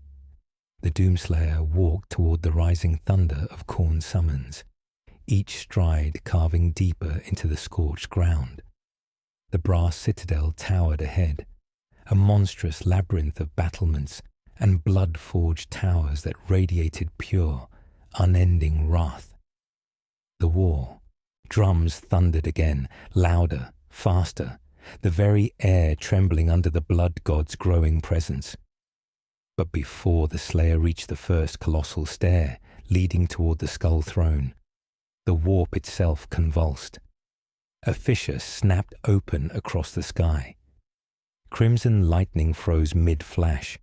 The Doomslayer walked toward the rising thunder of Khorne's summons, each stride carving deeper into the scorched ground. The brass citadel towered ahead, a monstrous labyrinth of battlements and blood-forged towers that radiated pure, unending wrath. The war. Drums thundered again, louder, faster, the very air trembling under the blood god's growing presence. But before the Slayer reached the first colossal stair leading toward the skull throne, the warp itself convulsed. A fissure snapped open across the sky. Crimson lightning froze mid-flash.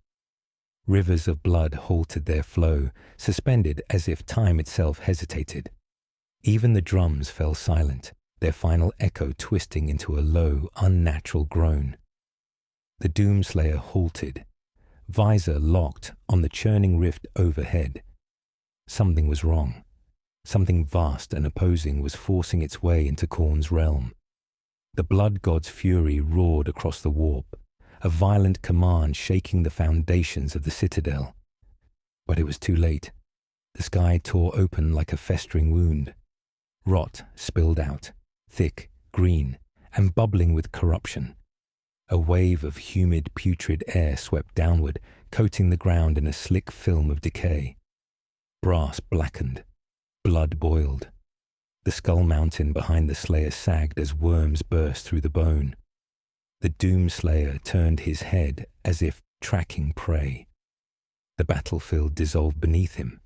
Rivers of blood halted their flow, suspended as if time itself hesitated. Even the drums fell silent, their final echo twisting into a low, unnatural groan. The Doomslayer halted, visor locked on the churning rift overhead. Something was wrong. Something vast and opposing was forcing its way into Khorne's realm. The blood god's fury roared across the warp, a violent command shaking the foundations of the citadel. But it was too late. The sky tore open like a festering wound. Rot spilled out, thick, green, and bubbling with corruption. A wave of humid, putrid air swept downward, coating the ground in a slick film of decay. Brass blackened. Blood boiled. The skull mountain behind the Slayer sagged as worms burst through the bone. The Doomslayer turned his head as if tracking prey. The battlefield dissolved beneath him.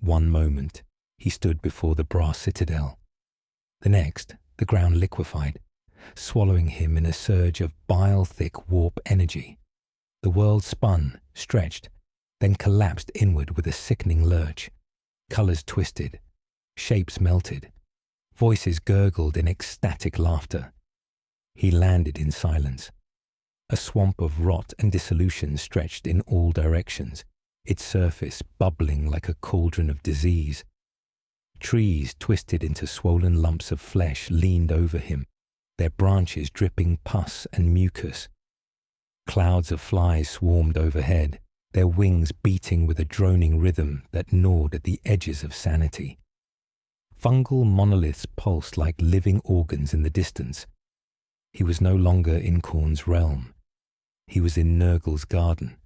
One moment, he stood before the brass citadel. The next, the ground liquefied, swallowing him in a surge of bile-thick warp energy. The world spun, stretched, then collapsed inward with a sickening lurch. Colors twisted, shapes melted, voices gurgled in ecstatic laughter. He landed in silence. A swamp of rot and dissolution stretched in all directions, its surface bubbling like a cauldron of disease. Trees twisted into swollen lumps of flesh leaned over him, their branches dripping pus and mucus. Clouds of flies swarmed overhead, their wings beating with a droning rhythm that gnawed at the edges of sanity. Fungal monoliths pulsed like living organs in the distance. He was no longer in Khorne's realm. He was in Nurgle's garden.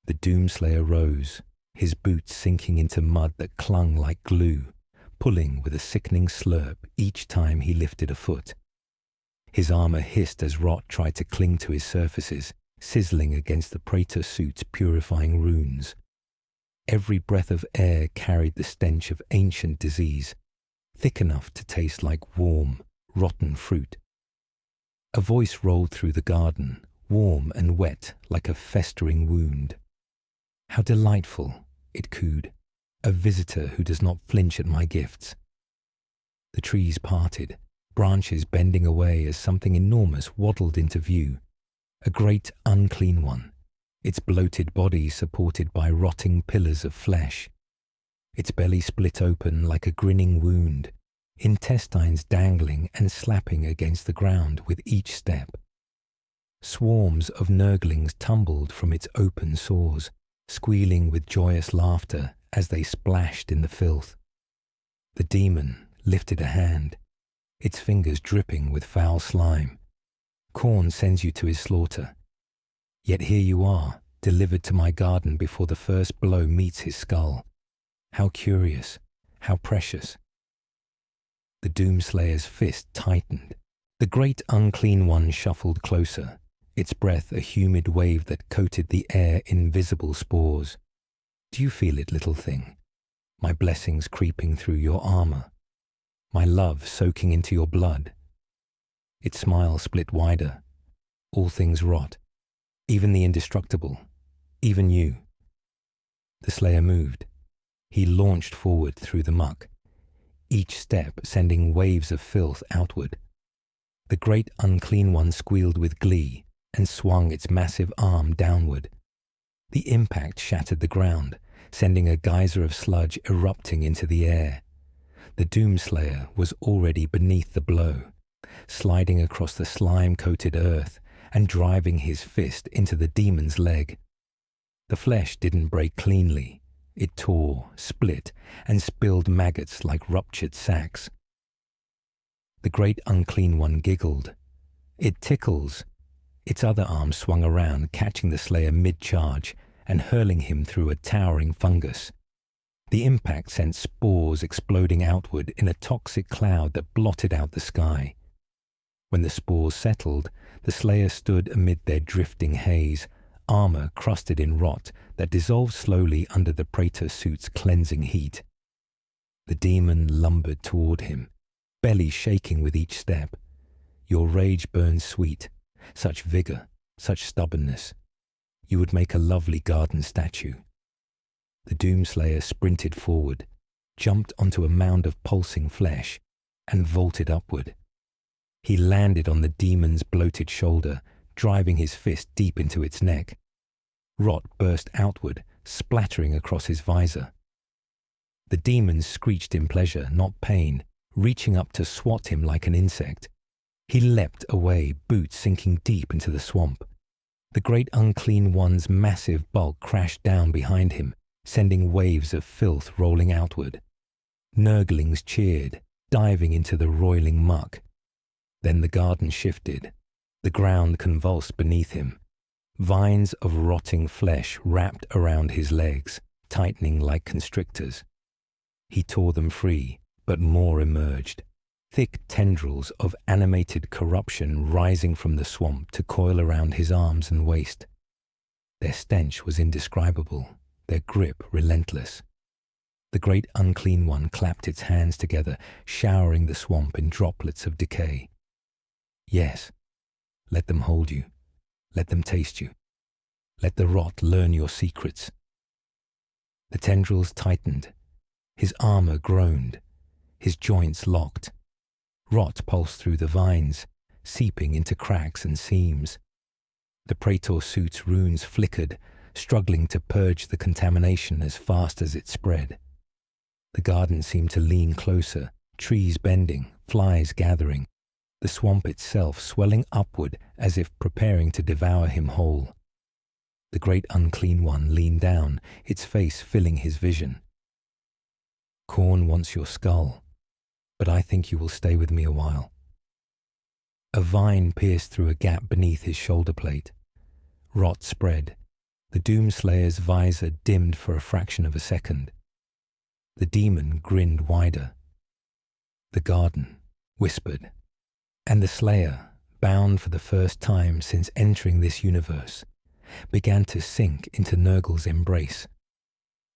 The Doomslayer rose, his boots sinking into mud that clung like glue, pulling with a sickening slurp each time he lifted a foot. His armor hissed as rot tried to cling to his surfaces, sizzling against the Praetor suit's purifying runes. Every breath of air carried the stench of ancient disease, thick enough to taste like warm, rotten fruit. A voice rolled through the garden, warm and wet like a festering wound. How delightful, it cooed, a visitor who does not flinch at my gifts. The trees parted, branches bending away as something enormous waddled into view. A great unclean one, its bloated body supported by rotting pillars of flesh. Its belly split open like a grinning wound, intestines dangling and slapping against the ground with each step. Swarms of Nurglings tumbled from its open sores, squealing with joyous laughter as they splashed in the filth. The demon lifted a hand, its fingers dripping with foul slime. Khorne sends you to his slaughter. Yet here you are, delivered to my garden before the first blow meets his skull. How curious, how precious. The Doomslayer's fist tightened. The great unclean one shuffled closer, its breath a humid wave that coated the air in visible spores. Do you feel it, little thing? My blessings creeping through your armor. My love soaking into your blood. Its smile split wider. All things rot. Even the indestructible. Even you. The Slayer moved. He launched forward through the muck, each step sending waves of filth outward. The great unclean one squealed with glee and swung its massive arm downward. The impact shattered the ground, sending a geyser of sludge erupting into the air. The Doomslayer was already beneath the blow, sliding across the slime-coated earth and driving his fist into the demon's leg. The flesh didn't break cleanly. It tore, split, and spilled maggots like ruptured sacks. The great unclean one giggled. It tickles. Its other arm swung around, catching the Slayer mid-charge and hurling him through a towering fungus. The impact sent spores exploding outward in a toxic cloud that blotted out the sky. When the spores settled, the Slayer stood amid their drifting haze, armor crusted in rot that dissolved slowly under the praetor suit's cleansing heat. The demon lumbered toward him, belly shaking with each step. Your rage burns sweet, such vigor, such stubbornness. You would make a lovely garden statue. The Doomslayer sprinted forward, jumped onto a mound of pulsing flesh, and vaulted upward. He landed on the demon's bloated shoulder, driving his fist deep into its neck. Rot burst outward, splattering across his visor. The demon screeched in pleasure, not pain, reaching up to swat him like an insect. He leapt away, boots sinking deep into the swamp. The great unclean one's massive bulk crashed down behind him, sending waves of filth rolling outward. Nurglings cheered, diving into the roiling muck. Then the garden shifted. The ground convulsed beneath him. Vines of rotting flesh wrapped around his legs, tightening like constrictors. He tore them free, but more emerged. Thick tendrils of animated corruption rising from the swamp to coil around his arms and waist. Their stench was indescribable, their grip relentless. The great unclean one clapped its hands together, showering the swamp in droplets of decay. Yes, let them hold you. Let them taste you. Let the rot learn your secrets. The tendrils tightened. His armor groaned. His joints locked. Rot pulsed through the vines, seeping into cracks and seams. The praetor suit's runes flickered, struggling to purge the contamination as fast as it spread. The garden seemed to lean closer, trees bending, flies gathering. The swamp itself swelling upward as if preparing to devour him whole. The great unclean one leaned down, its face filling his vision. Khorne wants your skull, but I think you will stay with me a while. A vine pierced through a gap beneath his shoulder plate. Rot spread. The Doomslayer's visor dimmed for a fraction of a second. The demon grinned wider. The garden whispered. And the Slayer, bound for the first time since entering this universe, began to sink into Nurgle's embrace.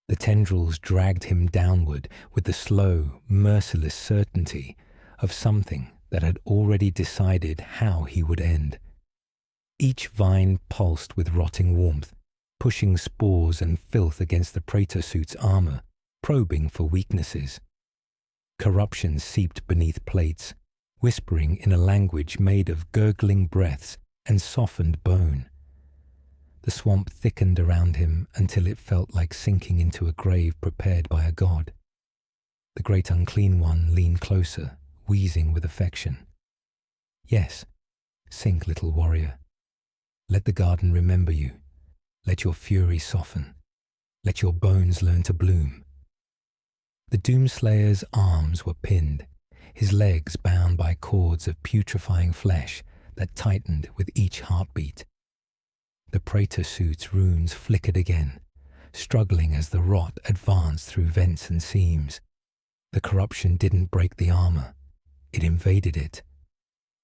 The tendrils dragged him downward with the slow, merciless certainty of something that had already decided how he would end. Each vine pulsed with rotting warmth, pushing spores and filth against the praetor suit's armor, probing for weaknesses. Corruption seeped beneath plates, whispering in a language made of gurgling breaths and softened bone. The swamp thickened around him until it felt like sinking into a grave prepared by a god. The great unclean one leaned closer, wheezing with affection. Yes, sink, little warrior. Let the garden remember you. Let your fury soften. Let your bones learn to bloom. The Doomslayer's arms were pinned, his legs bound by cords of putrefying flesh that tightened with each heartbeat. The Praetor suit's runes flickered again, struggling as the rot advanced through vents and seams. The corruption didn't break the armor, it invaded it.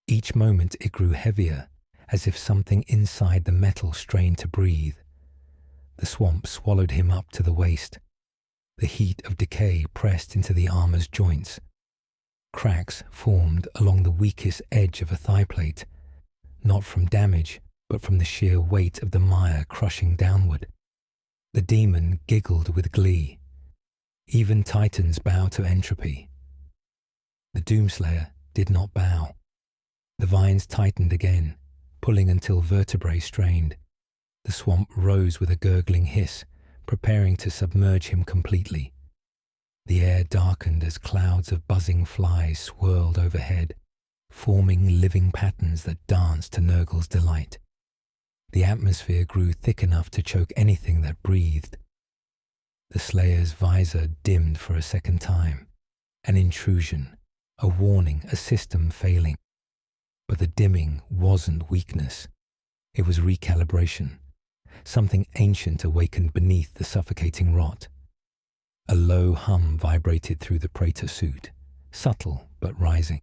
Each moment it grew heavier, as if something inside the metal strained to breathe. The swamp swallowed him up to the waist. The heat of decay pressed into the armor's joints. Cracks formed along the weakest edge of a thigh plate, not from damage, but from the sheer weight of the mire crushing downward. The demon giggled with glee. Even titans bow to entropy. The Doomslayer did not bow. The vines tightened again, pulling until vertebrae strained. The swamp rose with a gurgling hiss, preparing to submerge him completely. The air darkened as clouds of buzzing flies swirled overhead, forming living patterns that danced to Nurgle's delight. The atmosphere grew thick enough to choke anything that breathed. The Slayer's visor dimmed for a second time. An intrusion, a warning, a system failing. But the dimming wasn't weakness. It was recalibration. Something ancient awakened beneath the suffocating rot. A low hum vibrated through the Praetor suit, subtle but rising.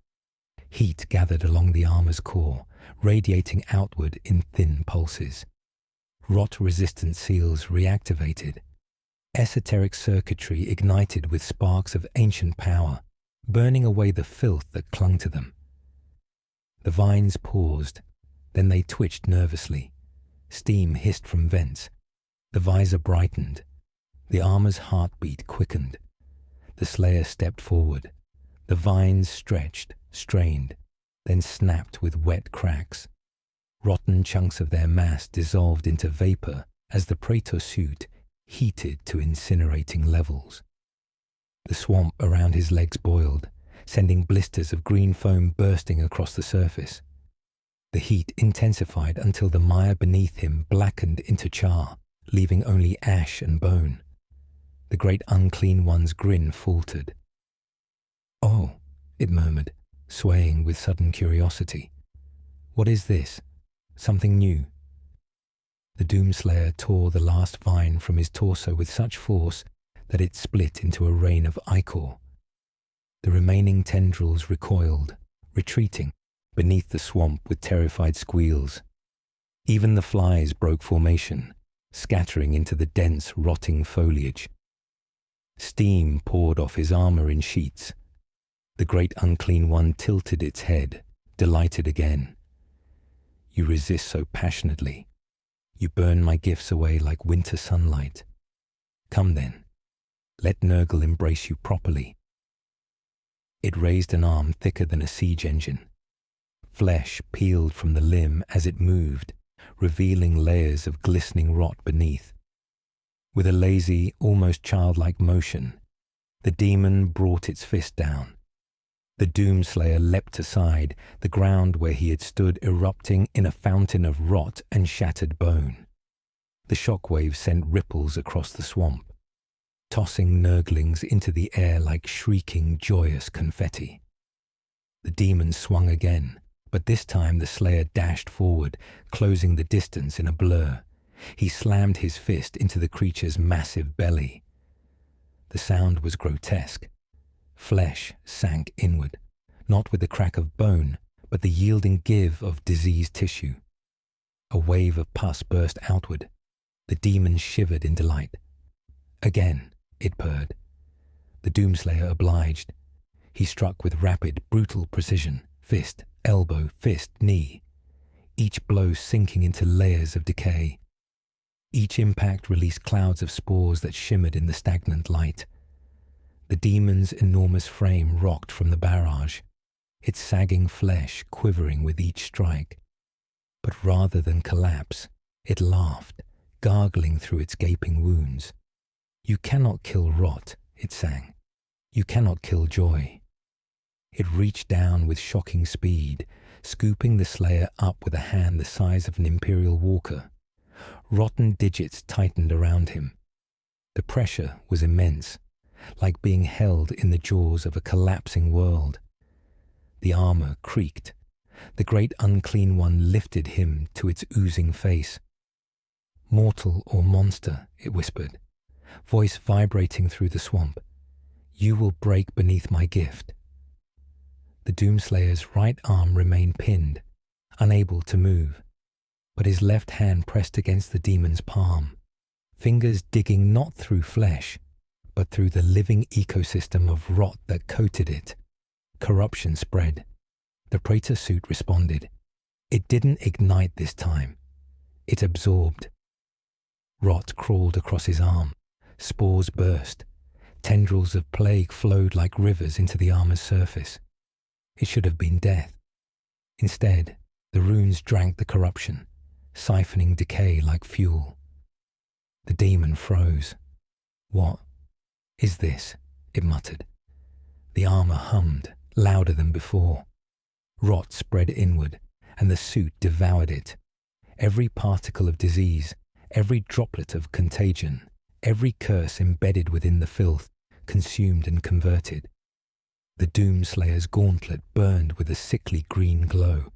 Heat gathered along the armor's core, radiating outward in thin pulses. Rot-resistant seals reactivated. Esoteric circuitry ignited with sparks of ancient power, burning away the filth that clung to them. The vines paused, then they twitched nervously. Steam hissed from vents. The visor brightened. The armor's heartbeat quickened. The Slayer stepped forward. The vines stretched, strained, then snapped with wet cracks. Rotten chunks of their mass dissolved into vapor as the Praetor suit heated to incinerating levels. The swamp around his legs boiled, sending blisters of green foam bursting across the surface. The heat intensified until the mire beneath him blackened into char, leaving only ash and bone. The great unclean one's grin faltered. "Oh," it murmured, swaying with sudden curiosity. "What is this? Something new?" The Doomslayer tore the last vine from his torso with such force that it split into a rain of ichor. The remaining tendrils recoiled, retreating beneath the swamp with terrified squeals. Even the flies broke formation, scattering into the dense, rotting foliage. Steam poured off his armor in sheets. The great unclean one tilted its head, delighted again. "You resist so passionately. You burn my gifts away like winter sunlight. Come then, let Nurgle embrace you properly." It raised an arm thicker than a siege engine. Flesh peeled from the limb as it moved, revealing layers of glistening rot beneath. With a lazy, almost childlike motion, the demon brought its fist down. The Doomslayer leapt aside, the ground where he had stood erupting in a fountain of rot and shattered bone. The shockwave sent ripples across the swamp, tossing Nurglings into the air like shrieking, joyous confetti. The demon swung again, but this time the Slayer dashed forward, closing the distance in a blur. He slammed his fist into the creature's massive belly. The sound was grotesque. Flesh sank inward, not with the crack of bone, but the yielding give of diseased tissue. A wave of pus burst outward. The demon shivered in delight. "Again," it purred. The Doomslayer obliged. He struck with rapid, brutal precision, fist, elbow, fist, knee, each blow sinking into layers of decay. Each impact released clouds of spores that shimmered in the stagnant light. The demon's enormous frame rocked from the barrage, its sagging flesh quivering with each strike. But rather than collapse, it laughed, gargling through its gaping wounds. "You cannot kill rot," it sang. "You cannot kill joy." It reached down with shocking speed, scooping the Slayer up with a hand the size of an Imperial walker. Rotten digits tightened around him. The pressure was immense. like being held in the jaws of a collapsing world. The armor creaked. The great unclean one lifted him to its oozing face. "Mortal or monster," it whispered, voice vibrating through the swamp, "you will break beneath my gift." The Doomslayer's right arm remained pinned, unable to move, but his left hand pressed against the demon's palm, fingers digging not through flesh, but through the living ecosystem of rot that coated it. Corruption spread. The Praetor suit responded. It didn't ignite this time. It absorbed. Rot crawled across his arm. Spores burst. Tendrils of plague flowed like rivers into the armor's surface. It should have been death. Instead, the runes drank the corruption, siphoning decay like fuel. The demon froze. "What is this?" it muttered. The armor hummed, louder than before. Rot spread inward, and the suit devoured it. Every particle of disease, every droplet of contagion, every curse embedded within the filth, consumed and converted. The Doomslayer's gauntlet burned with a sickly green glow.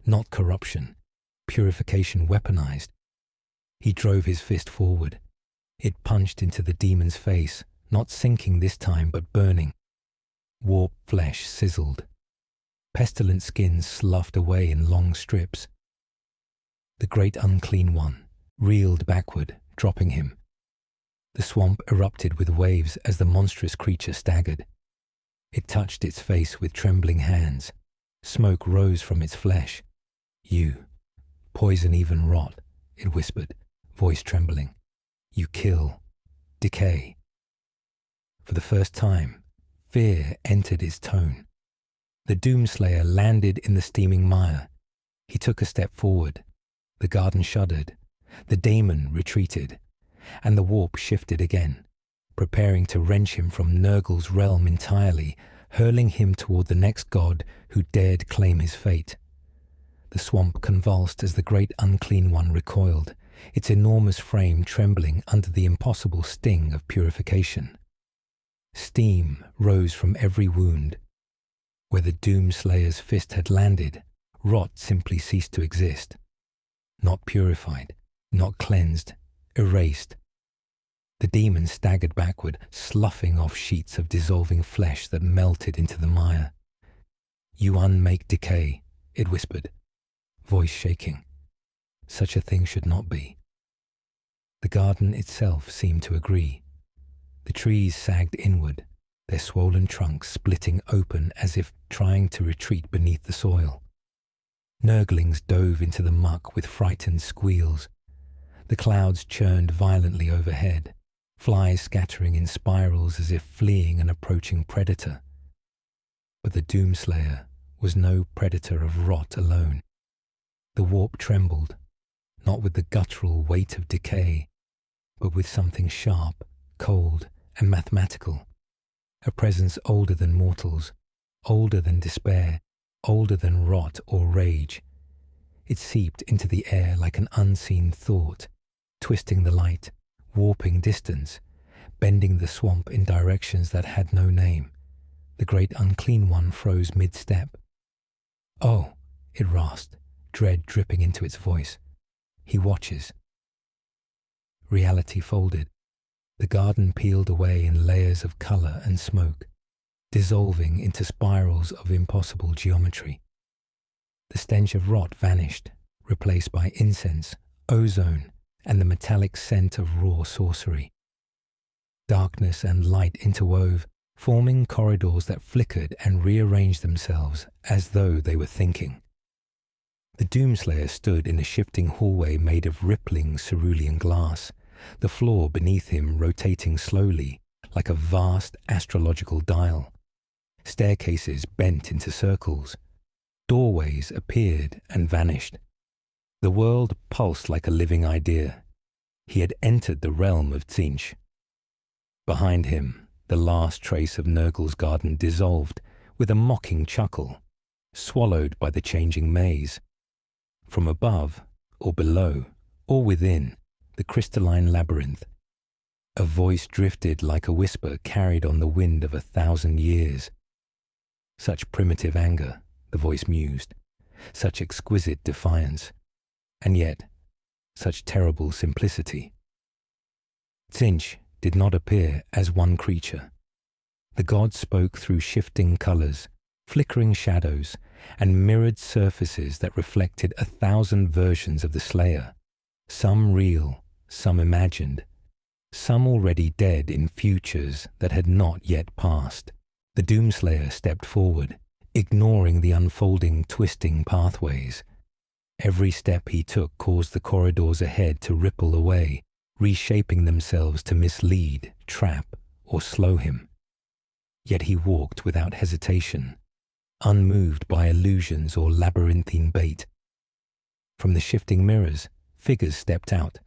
Not corruption, purification weaponized. He drove his fist forward. It punched into the demon's face, not sinking this time but burning. Warped flesh sizzled. Pestilent skin sloughed away in long strips. The great unclean one reeled backward, dropping him. The swamp erupted with waves as the monstrous creature staggered. It touched its face with trembling hands. Smoke rose from its flesh. "You poison even rot," it whispered, voice trembling. "You kill, decay." For the first time, fear entered his tone. The Doomslayer landed in the steaming mire. He took a step forward. The garden shuddered. The daemon retreated. And the warp shifted again, preparing to wrench him from Nurgle's realm entirely, hurling him toward the next god who dared claim his fate. The swamp convulsed as the great unclean one recoiled, its enormous frame trembling under the impossible sting of purification. Steam rose from every wound. Where the Doomslayer's fist had landed, rot simply ceased to exist. Not purified, not cleansed, erased. The demon staggered backward, sloughing off sheets of dissolving flesh that melted into the mire. "You unmake decay," it whispered, voice shaking. "Such a thing should not be." The garden itself seemed to agree. The trees sagged inward, their swollen trunks splitting open as if trying to retreat beneath the soil. Nurglings dove into the muck with frightened squeals. The clouds churned violently overhead, flies scattering in spirals as if fleeing an approaching predator. But the Doomslayer was no predator of rot alone. The warp trembled, not with the guttural weight of decay, but with something sharp, cold, and mathematical. A presence older than mortals, older than despair, older than rot or rage. It seeped into the air like an unseen thought, twisting the light, warping distance, bending the swamp in directions that had no name. The great unclean one froze mid-step. "Oh," it rasped, dread dripping into its voice. "He watches." Reality folded. The garden peeled away in layers of colour and smoke, dissolving into spirals of impossible geometry. The stench of rot vanished, replaced by incense, ozone, and the metallic scent of raw sorcery. Darkness and light interwove, forming corridors that flickered and rearranged themselves as though they were thinking. The Doomslayer stood in a shifting hallway made of rippling cerulean glass, the floor beneath him rotating slowly like a vast astrological dial. Staircases bent into circles. Doorways appeared and vanished. The world pulsed like a living idea. He had entered the realm of Tzeentch. Behind him, the last trace of Nurgle's garden dissolved with a mocking chuckle, swallowed by the changing maze. From above, or below, or within, the crystalline labyrinth, A voice drifted like a whisper carried on the wind of 1,000 years. Such primitive anger, the voice mused, such exquisite defiance, and yet such terrible simplicity. Tzeentch did not appear as one creature. The god spoke through shifting colors, flickering shadows, and mirrored surfaces that reflected 1,000 versions of the Slayer, some real, some imagined, some already dead in futures that had not yet passed. The Doomslayer stepped forward, ignoring the unfolding, twisting pathways. Every step he took caused the corridors ahead to ripple away, reshaping themselves to mislead, trap, or slow him. Yet he walked without hesitation, unmoved by illusions or labyrinthine bait. From the shifting mirrors, figures stepped out,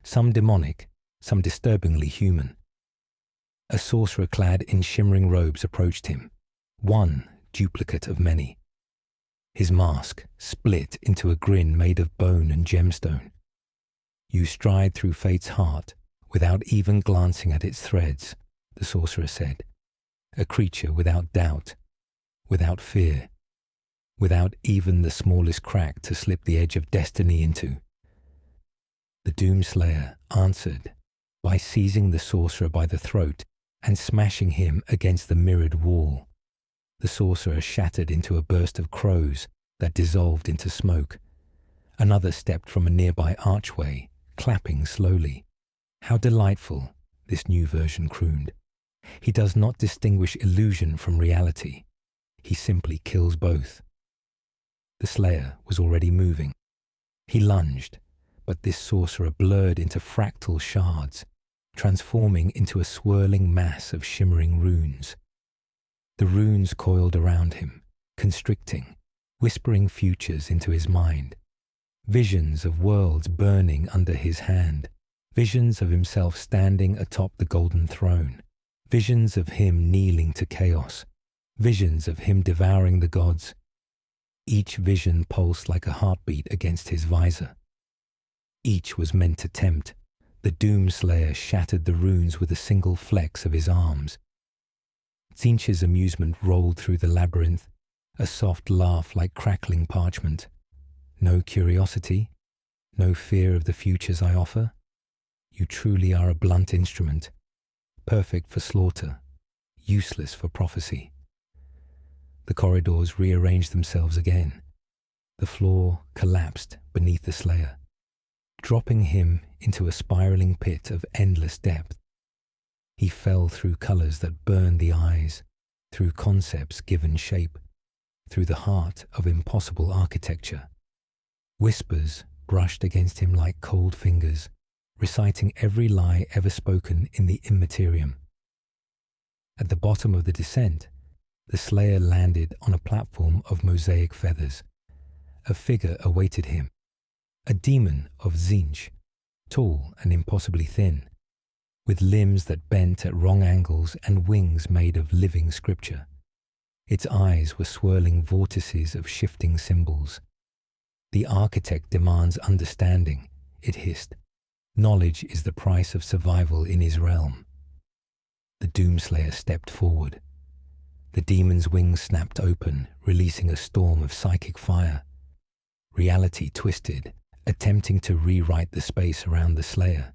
some demonic, some disturbingly human. A sorcerer clad in shimmering robes approached him, one duplicate of many. His mask split into a grin made of bone and gemstone. "You stride through fate's heart without even glancing at its threads," the sorcerer said. "A creature without doubt, without fear, without even the smallest crack to slip the edge of destiny into." The Doomslayer answered by seizing the sorcerer by the throat and smashing him against the mirrored wall. The sorcerer shattered into a burst of crows that dissolved into smoke. Another stepped from a nearby archway, clapping slowly. "How delightful," this new version crooned. "He does not distinguish illusion from reality. He simply kills both." The Slayer was already moving. He lunged, but this sorcerer blurred into fractal shards, transforming into a swirling mass of shimmering runes. The runes coiled around him, constricting, whispering futures into his mind. Visions of worlds burning under his hand, visions of himself standing atop the golden throne, visions of him kneeling to chaos, visions of him devouring the gods. Each vision pulsed like a heartbeat against his visor. Each was meant to tempt. The Doomslayer shattered the runes with a single flex of his arms. Tzeentch's amusement rolled through the labyrinth, a soft laugh like crackling parchment. "No curiosity, no fear of the futures I offer. You truly are a blunt instrument, perfect for slaughter, useless for prophecy." The corridors rearranged themselves again. The floor collapsed beneath the Slayer, dropping him into a spiraling pit of endless depth. He fell through colors that burned the eyes, through concepts given shape, through the heart of impossible architecture. Whispers brushed against him like cold fingers, reciting every lie ever spoken in the Imperium. At the bottom of the descent, the Slayer landed on a platform of mosaic feathers. A figure awaited him, a demon of Tzeentch, tall and impossibly thin, with limbs that bent at wrong angles and wings made of living scripture. Its eyes were swirling vortices of shifting symbols. "The architect demands understanding," it hissed. "Knowledge is the price of survival in his realm." The Doomslayer stepped forward. The demon's wings snapped open, releasing a storm of psychic fire. Reality twisted, attempting to rewrite the space around the Slayer.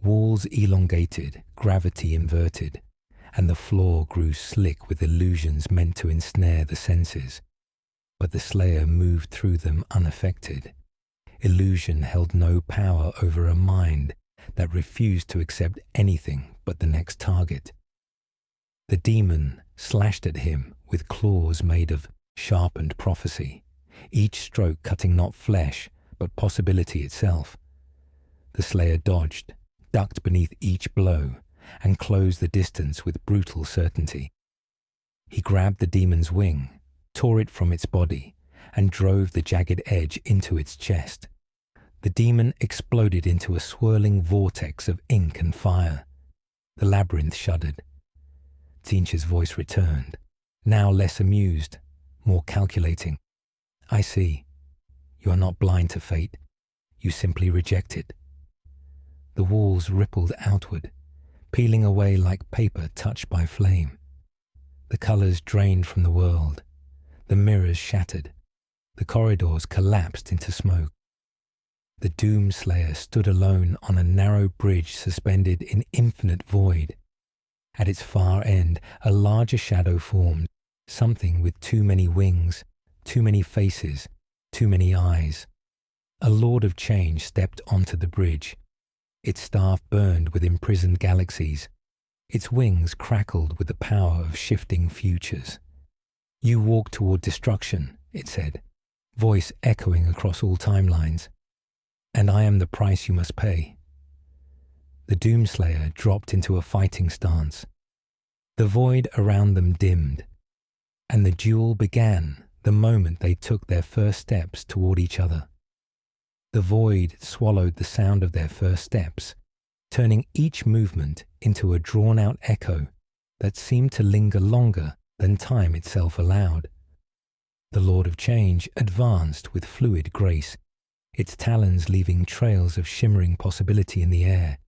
Walls elongated, gravity inverted, and the floor grew slick with illusions meant to ensnare the senses. But the Slayer moved through them unaffected. Illusion held no power over a mind that refused to accept anything but the next target. The demon slashed at him with claws made of sharpened prophecy, each stroke cutting not flesh, but possibility itself. The Slayer dodged, ducked beneath each blow, and closed the distance with brutal certainty. He grabbed the demon's wing, tore it from its body, and drove the jagged edge into its chest. The demon exploded into a swirling vortex of ink and fire. The labyrinth shuddered. Tzeentch's voice returned, now less amused, more calculating. "I see. You are not blind to fate. You simply reject it." The walls rippled outward, peeling away like paper touched by flame. The colors drained from the world, the mirrors shattered, the corridors collapsed into smoke. The Doomslayer stood alone on a narrow bridge suspended in infinite void. At its far end, a larger shadow formed, something with too many wings, too many faces, too many eyes. A Lord of Change stepped onto the bridge. Its staff burned with imprisoned galaxies. Its wings crackled with the power of shifting futures. "You walk toward destruction," it said, voice echoing across all timelines. "And I am the price you must pay." The Doomslayer dropped into a fighting stance. The void around them dimmed, and the duel began the moment they took their first steps toward each other. The void swallowed the sound of their first steps, turning each movement into a drawn-out echo that seemed to linger longer than time itself allowed. The Lord of Change advanced with fluid grace, its talons leaving trails of shimmering possibility in the air.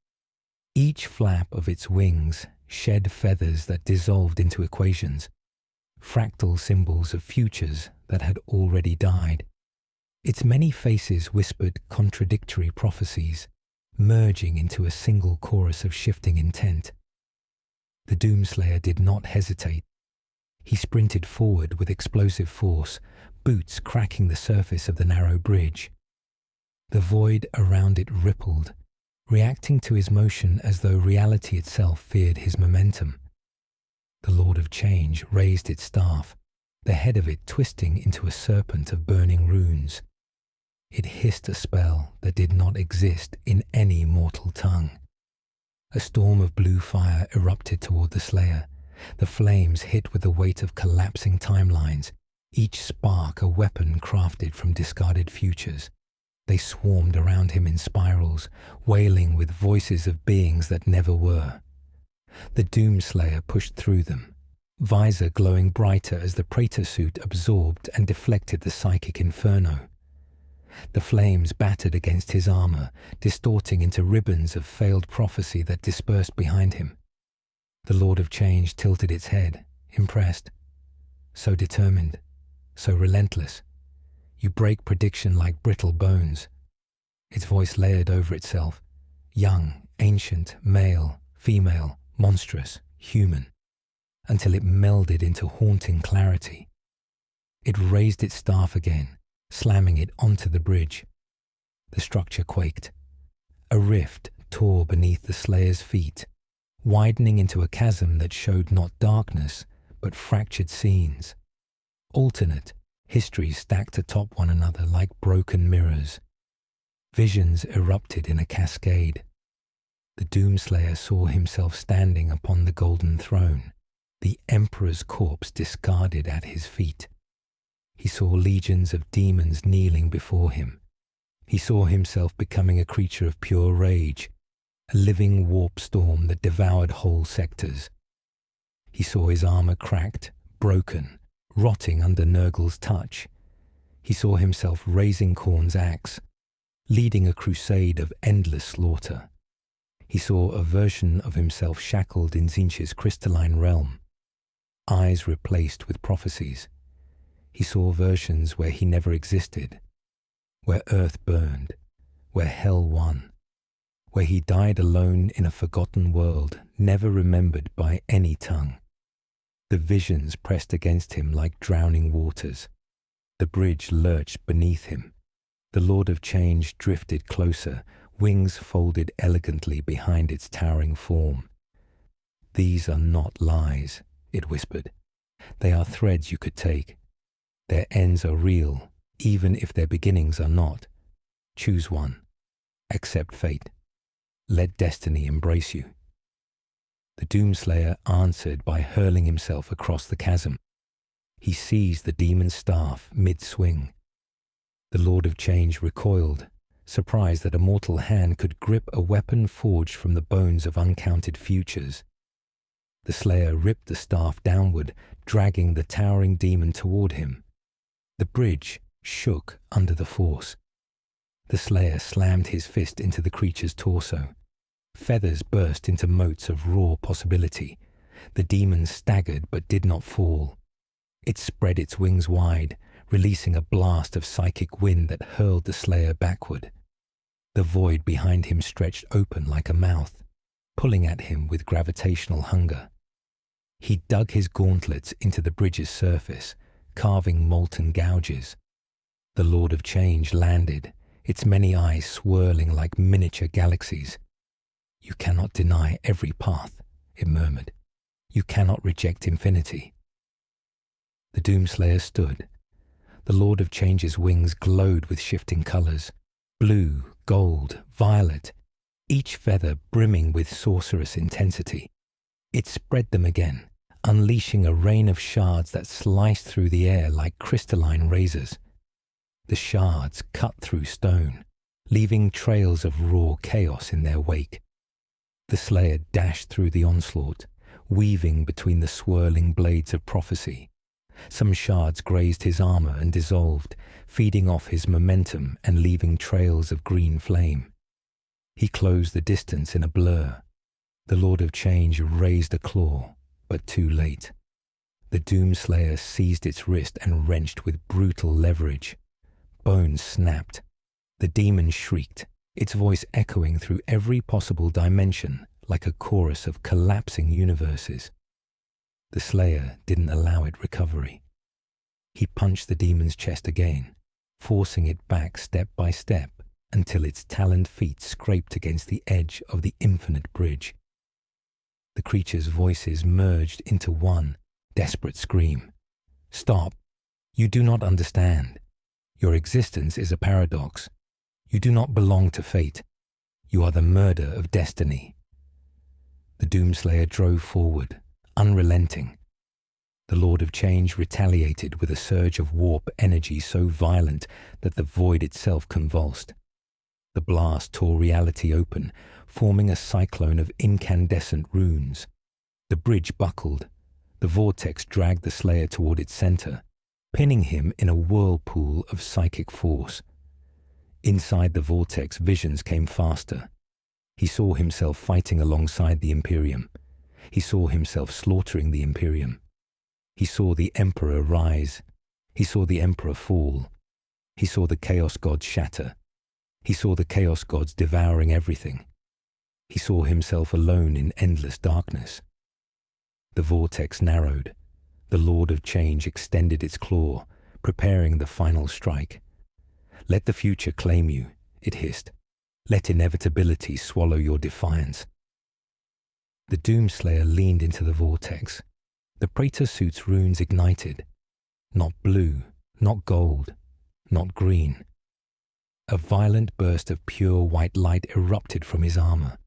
Each flap of its wings shed feathers that dissolved into equations, fractal symbols of futures that had already died. Its many faces whispered contradictory prophecies, merging into a single chorus of shifting intent. The Doomslayer did not hesitate. He sprinted forward with explosive force, boots cracking the surface of the narrow bridge. The void around it rippled, reacting to his motion as though reality itself feared his momentum. The Lord of Change raised its staff, the head of it twisting into a serpent of burning runes. It hissed a spell that did not exist in any mortal tongue. A storm of blue fire erupted toward the Slayer. The flames hit with the weight of collapsing timelines, each spark a weapon crafted from discarded futures. They swarmed around him in spirals, wailing with voices of beings that never were. The Doomslayer pushed through them, visor glowing brighter as the Praetor suit absorbed and deflected the psychic inferno. The flames battered against his armor, distorting into ribbons of failed prophecy that dispersed behind him. The Lord of Change tilted its head, impressed. "So determined, so relentless. You break prediction like brittle bones." Its voice layered over itself, young, ancient, male, female, monstrous, human, until it melded into haunting clarity. It raised its staff again, slamming it onto the bridge. The structure quaked. A rift tore beneath the Slayer's feet, widening into a chasm that showed not darkness, but fractured scenes. Alternate histories stacked atop one another like broken mirrors. Visions erupted in a cascade. The Doomslayer saw himself standing upon the golden throne, the Emperor's corpse discarded at his feet. He saw legions of demons kneeling before him. He saw himself becoming a creature of pure rage, a living warp storm that devoured whole sectors. He saw his armor cracked, broken, rotting under Nurgle's touch. He saw himself raising Khorne's axe, leading a crusade of endless slaughter. He saw a version of himself shackled in Tzeentch's crystalline realm, eyes replaced with prophecies. He saw versions where he never existed, where earth burned, where hell won, where he died alone in a forgotten world, never remembered by any tongue. The visions pressed against him like drowning waters. The bridge lurched beneath him. The Lord of Change drifted closer, wings folded elegantly behind its towering form. "These are not lies," it whispered. "They are threads you could take. Their ends are real, even if their beginnings are not. Choose one. Accept fate. Let destiny embrace you." The Doomslayer answered by hurling himself across the chasm. He seized the demon's staff mid-swing. The Lord of Change recoiled, surprised that a mortal hand could grip a weapon forged from the bones of uncounted futures. The Slayer ripped the staff downward, dragging the towering demon toward him. The bridge shook under the force. The Slayer slammed his fist into the creature's torso. Feathers burst into motes of raw possibility. The demon staggered but did not fall. It spread its wings wide, releasing a blast of psychic wind that hurled the slayer backward. The void behind him stretched open like a mouth, pulling at him with gravitational hunger. He dug his gauntlets into the bridge's surface, carving molten gouges. The Lord of Change landed, its many eyes swirling like miniature galaxies. "You cannot deny every path," it murmured. "You cannot reject infinity." The Doomslayer stood. The Lord of Change's wings glowed with shifting colors, blue, gold, violet, each feather brimming with sorcerous intensity. It spread them again, unleashing a rain of shards that sliced through the air like crystalline razors. The shards cut through stone, leaving trails of raw chaos in their wake. The Slayer dashed through the onslaught, weaving between the swirling blades of prophecy. Some shards grazed his armor and dissolved, feeding off his momentum and leaving trails of green flame. He closed the distance in a blur. The Lord of Change raised a claw, but too late. The Doomslayer seized its wrist and wrenched with brutal leverage. Bones snapped. The demon shrieked, its voice echoing through every possible dimension like a chorus of collapsing universes. The Slayer didn't allow it recovery. He punched the demon's chest again, forcing it back step by step until its taloned feet scraped against the edge of the infinite bridge. The creature's voices merged into one desperate scream. "Stop! You do not understand. Your existence is a paradox. You do not belong to fate. You are the murder of destiny." The Doomslayer drove forward, unrelenting. The Lord of Change retaliated with a surge of warp energy so violent that the void itself convulsed. The blast tore reality open, forming a cyclone of incandescent runes. The bridge buckled. The vortex dragged the Slayer toward its center, pinning him in a whirlpool of psychic force. Inside the vortex, visions came faster. He saw himself fighting alongside the Imperium. He saw himself slaughtering the Imperium. He saw the Emperor rise. He saw the Emperor fall. He saw the Chaos Gods shatter. He saw the Chaos Gods devouring everything. He saw himself alone in endless darkness. The vortex narrowed. The Lord of Change extended its claw, preparing the final strike. "Let the future claim you," it hissed. "Let inevitability swallow your defiance." The Doomslayer leaned into the vortex. The Praetor suit's runes ignited. Not blue, not gold, not green. A violent burst of pure white light erupted from his armor.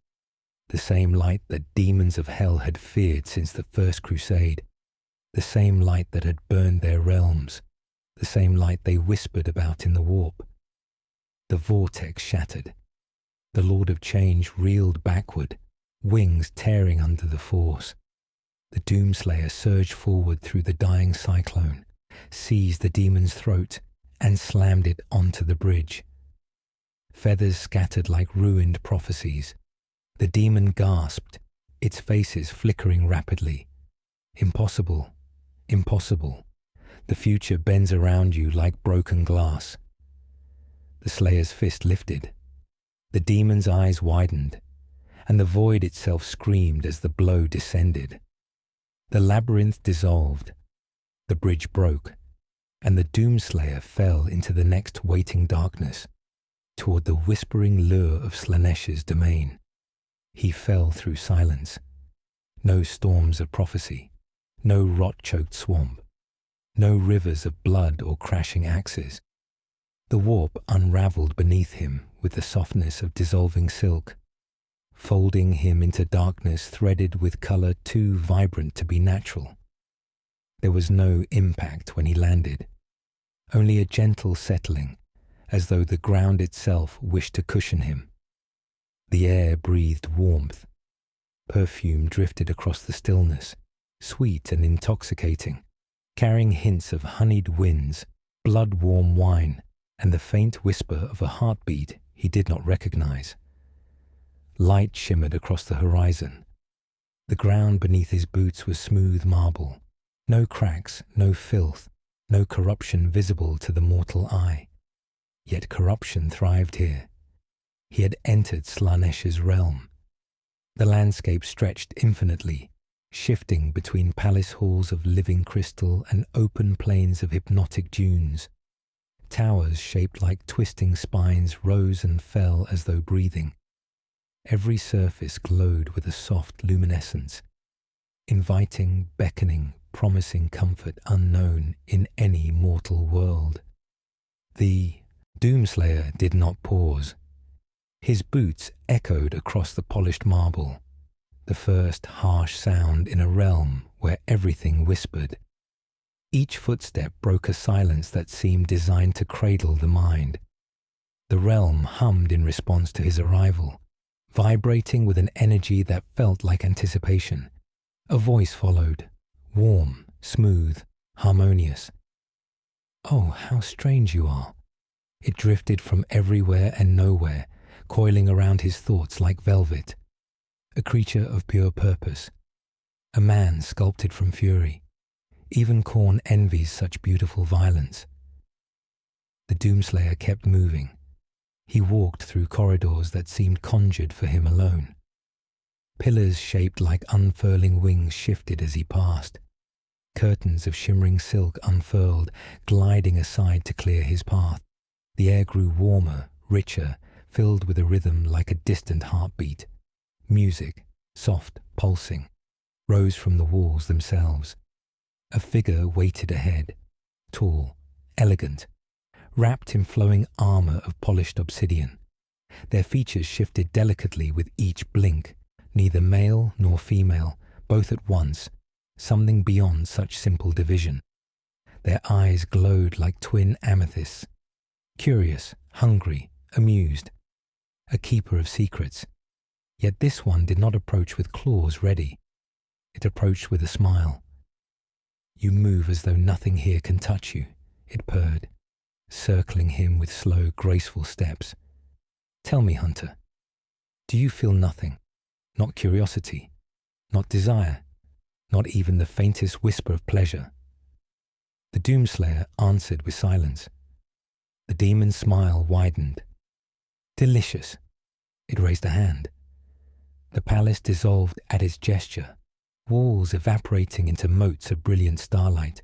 The same light that demons of hell had feared since the First Crusade. The same light that had burned their realms. The same light they whispered about in the warp. The vortex shattered. The Lord of Change reeled backward, wings tearing under the force. The Doomslayer surged forward through the dying cyclone, seized the demon's throat, and slammed it onto the bridge. Feathers scattered like ruined prophecies. The demon gasped, its faces flickering rapidly. "Impossible, impossible. The future bends around you like broken glass." The Slayer's fist lifted. The demon's eyes widened, and the void itself screamed as the blow descended. The labyrinth dissolved, the bridge broke, and the Doomslayer fell into the next waiting darkness, toward the whispering lure of Slaaneish's domain. He fell through silence. No storms of prophecy, no rot-choked swamp, no rivers of blood or crashing axes. The warp unraveled beneath him with the softness of dissolving silk, folding him into darkness threaded with color too vibrant to be natural. There was no impact when he landed, only a gentle settling, as though the ground itself wished to cushion him. The air breathed warmth. Perfume drifted across the stillness, sweet and intoxicating, carrying hints of honeyed winds, blood-warm wine, and the faint whisper of a heartbeat he did not recognize. Light shimmered across the horizon. The ground beneath his boots was smooth marble. No cracks, no filth, no corruption visible to the mortal eye. Yet corruption thrived here. He had entered Slanesh's realm. The landscape stretched infinitely, shifting between palace halls of living crystal and open plains of hypnotic dunes. Towers shaped like twisting spines rose and fell as though breathing. Every surface glowed with a soft luminescence, inviting, beckoning, promising comfort unknown in any mortal world. The Doomslayer did not pause. His boots echoed across the polished marble, the first harsh sound in a realm where everything whispered. Each footstep broke a silence that seemed designed to cradle the mind. The realm hummed in response to his arrival, vibrating with an energy that felt like anticipation. A voice followed, warm, smooth, harmonious. "Oh, how strange you are." It drifted from everywhere and nowhere, coiling around his thoughts like velvet. A creature of pure purpose. A man sculpted from fury. Even Khorne envies such beautiful violence. The Doomslayer kept moving. He walked through corridors that seemed conjured for him alone. Pillars shaped like unfurling wings shifted as he passed. Curtains of shimmering silk unfurled, gliding aside to clear his path. The air grew warmer, richer, filled with a rhythm like a distant heartbeat. Music, soft, pulsing, rose from the walls themselves. A figure waited ahead, tall, elegant, wrapped in flowing armor of polished obsidian. Their features shifted delicately with each blink, neither male nor female, both at once, something beyond such simple division. Their eyes glowed like twin amethysts, curious, hungry, amused, a keeper of secrets. Yet this one did not approach with claws ready. It approached with a smile. "You move as though nothing here can touch you," it purred, circling him with slow, graceful steps. "Tell me, Hunter, do you feel nothing? Not curiosity, not desire, not even the faintest whisper of pleasure?" The Doomslayer answered with silence. The demon's smile widened. "Delicious." It raised a hand. The palace dissolved at its gesture, walls evaporating into motes of brilliant starlight.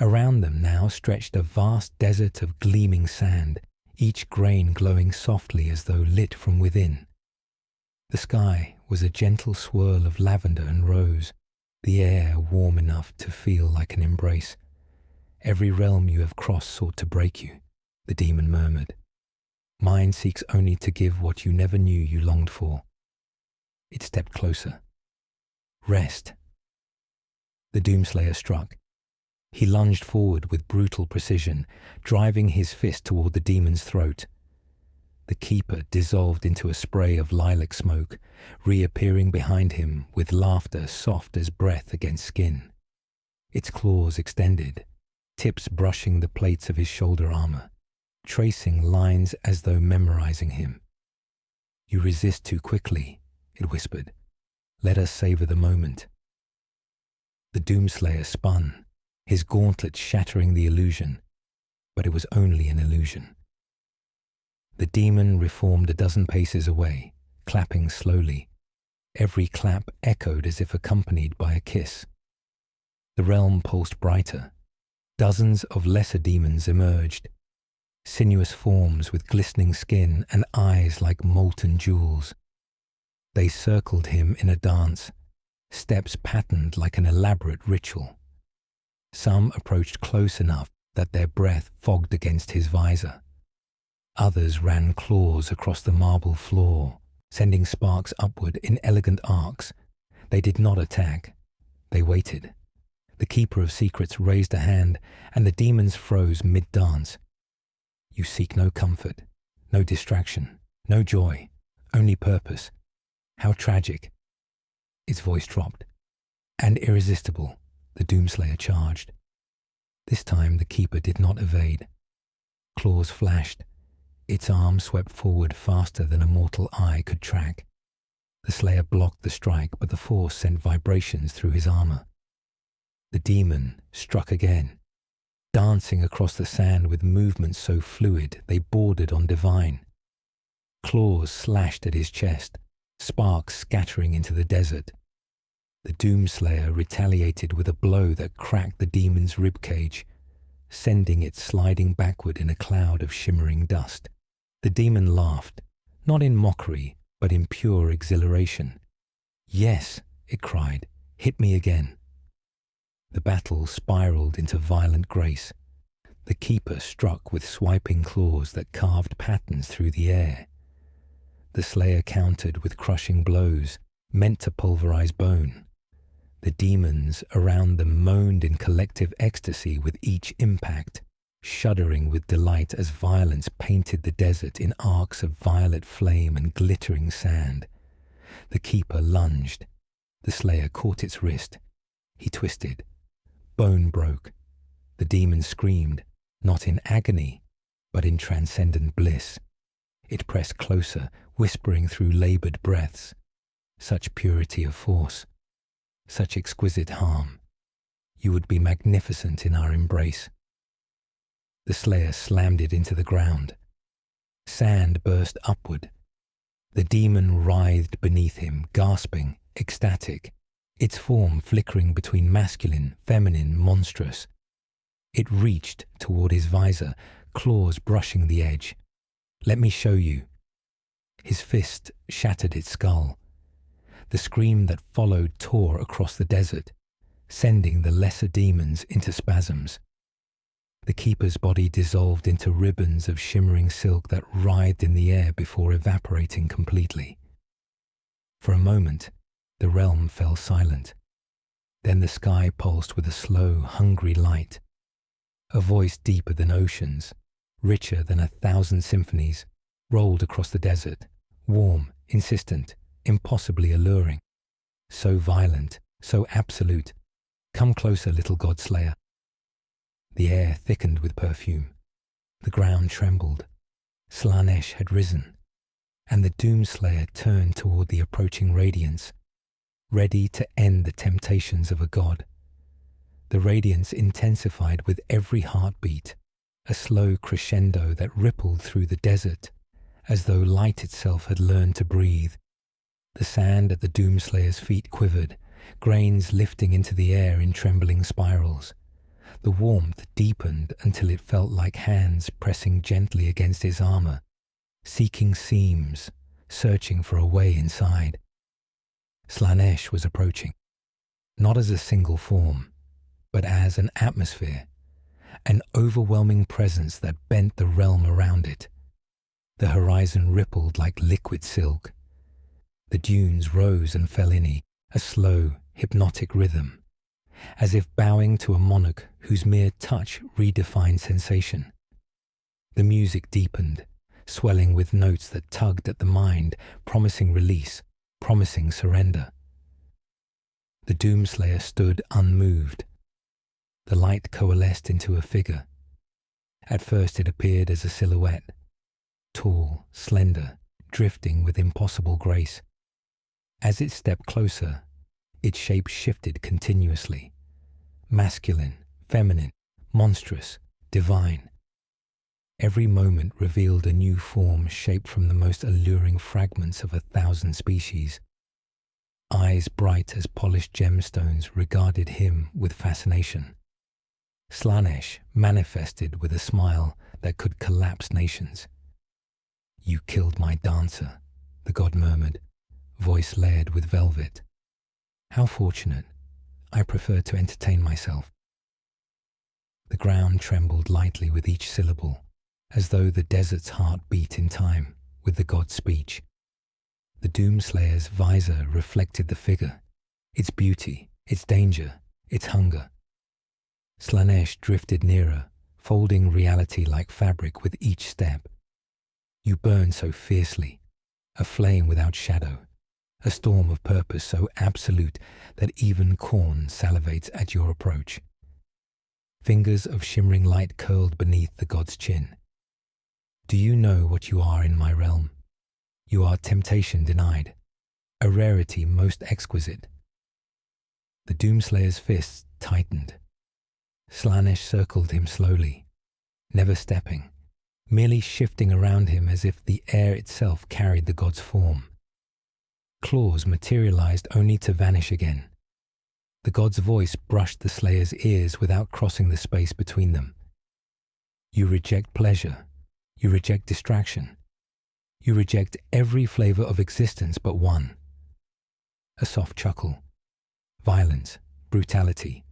Around them now stretched a vast desert of gleaming sand, each grain glowing softly as though lit from within. The sky was a gentle swirl of lavender and rose, the air warm enough to feel like an embrace. "Every realm you have crossed sought to break you," the demon murmured. "Mine seeks only to give what you never knew you longed for." It stepped closer. "Rest." The Doomslayer struck. He lunged forward with brutal precision, driving his fist toward the demon's throat. The Keeper dissolved into a spray of lilac smoke, reappearing behind him with laughter soft as breath against skin. Its claws extended, tips brushing the plates of his shoulder armor, tracing lines as though memorizing him. "You resist too quickly," it whispered. "Let us savor the moment." The Doomslayer spun, his gauntlet shattering the illusion, but it was only an illusion. The demon reformed a dozen paces away, clapping slowly. Every clap echoed as if accompanied by a kiss. The realm pulsed brighter. Dozens of lesser demons emerged, sinuous forms with glistening skin and eyes like molten jewels. They circled him in a dance, steps patterned like an elaborate ritual. Some approached close enough that their breath fogged against his visor. Others ran claws across the marble floor, sending sparks upward in elegant arcs. They did not attack. They waited. The Keeper of Secrets raised a hand, and the demons froze mid-dance. "You seek no comfort, no distraction, no joy, only purpose. How tragic." Its voice dropped. And irresistible, the Doomslayer charged. This time the Keeper did not evade. Claws flashed. Its arm swept forward faster than a mortal eye could track. The Slayer blocked the strike, but the force sent vibrations through his armor. The demon struck again, dancing across the sand with movements so fluid they bordered on divine. Claws slashed at his chest, sparks scattering into the desert. The Doomslayer retaliated with a blow that cracked the demon's ribcage, sending it sliding backward in a cloud of shimmering dust. The demon laughed, not in mockery, but in pure exhilaration. "Yes," it cried, "hit me again." The battle spiraled into violent grace. The Keeper struck with swiping claws that carved patterns through the air. The Slayer countered with crushing blows, meant to pulverize bone. The demons around them moaned in collective ecstasy with each impact, shuddering with delight as violence painted the desert in arcs of violet flame and glittering sand. The Keeper lunged. The Slayer caught its wrist. He twisted. Bone broke. The demon screamed, not in agony, but in transcendent bliss. It pressed closer, whispering through labored breaths. Such purity of force. Such exquisite harm. You would be magnificent in our embrace. The Slayer slammed it into the ground. Sand burst upward. The demon writhed beneath him, gasping, ecstatic, its form flickering between masculine, feminine, monstrous. It reached toward his visor, claws brushing the edge. "Let me show you." His fist shattered its skull. The scream that followed tore across the desert, sending the lesser demons into spasms. The Keeper's body dissolved into ribbons of shimmering silk that writhed in the air before evaporating completely. For a moment, the realm fell silent. Then the sky pulsed with a slow, hungry light. A voice deeper than oceans, richer than 1,000 symphonies, rolled across the desert, warm, insistent, impossibly alluring. So violent, so absolute. "Come closer, little God-slayer." The air thickened with perfume. The ground trembled. Slaanesh had risen, and the Doomslayer turned toward the approaching radiance, ready to end the temptations of a god. The radiance intensified with every heartbeat, a slow crescendo that rippled through the desert, as though light itself had learned to breathe. The sand at the Doomslayer's feet quivered, grains lifting into the air in trembling spirals. The warmth deepened until it felt like hands pressing gently against his armor, seeking seams, searching for a way inside. Slaanesh was approaching, not as a single form, but as an atmosphere, an overwhelming presence that bent the realm around it. The horizon rippled like liquid silk. The dunes rose and fell in a slow, hypnotic rhythm, as if bowing to a monarch whose mere touch redefined sensation. The music deepened, swelling with notes that tugged at the mind, promising release, promising surrender. The Doomslayer stood unmoved. The light coalesced into a figure. At first it appeared as a silhouette, tall, slender, drifting with impossible grace. As it stepped closer, its shape shifted continuously. Masculine, feminine, monstrous, divine. Every moment revealed a new form shaped from the most alluring fragments of 1,000 species. Eyes bright as polished gemstones regarded him with fascination. Slaanesh manifested with a smile that could collapse nations. "You killed my dancer," the god murmured, voice layered with velvet. "How fortunate. I prefer to entertain myself." The ground trembled lightly with each syllable, as though the desert's heart beat in time with the god's speech. The Doomslayer's visor reflected the figure, its beauty, its danger, its hunger. Slaanesh drifted nearer, folding reality like fabric with each step. "You burn so fiercely, a flame without shadow, a storm of purpose so absolute that even corn salivates at your approach." Fingers of shimmering light curled beneath the god's chin. "Do you know what you are in my realm? You are temptation denied, a rarity most exquisite. The Doomslayer's fists tightened. Slaanesh circled him slowly, never stepping, merely shifting around him as if the air itself carried the god's form. Claws materialized only to vanish again. The god's voice brushed the Slayer's ears without crossing the space between them. You reject pleasure. You reject distraction. You reject every flavor of existence but one. A soft chuckle. Violence, brutality,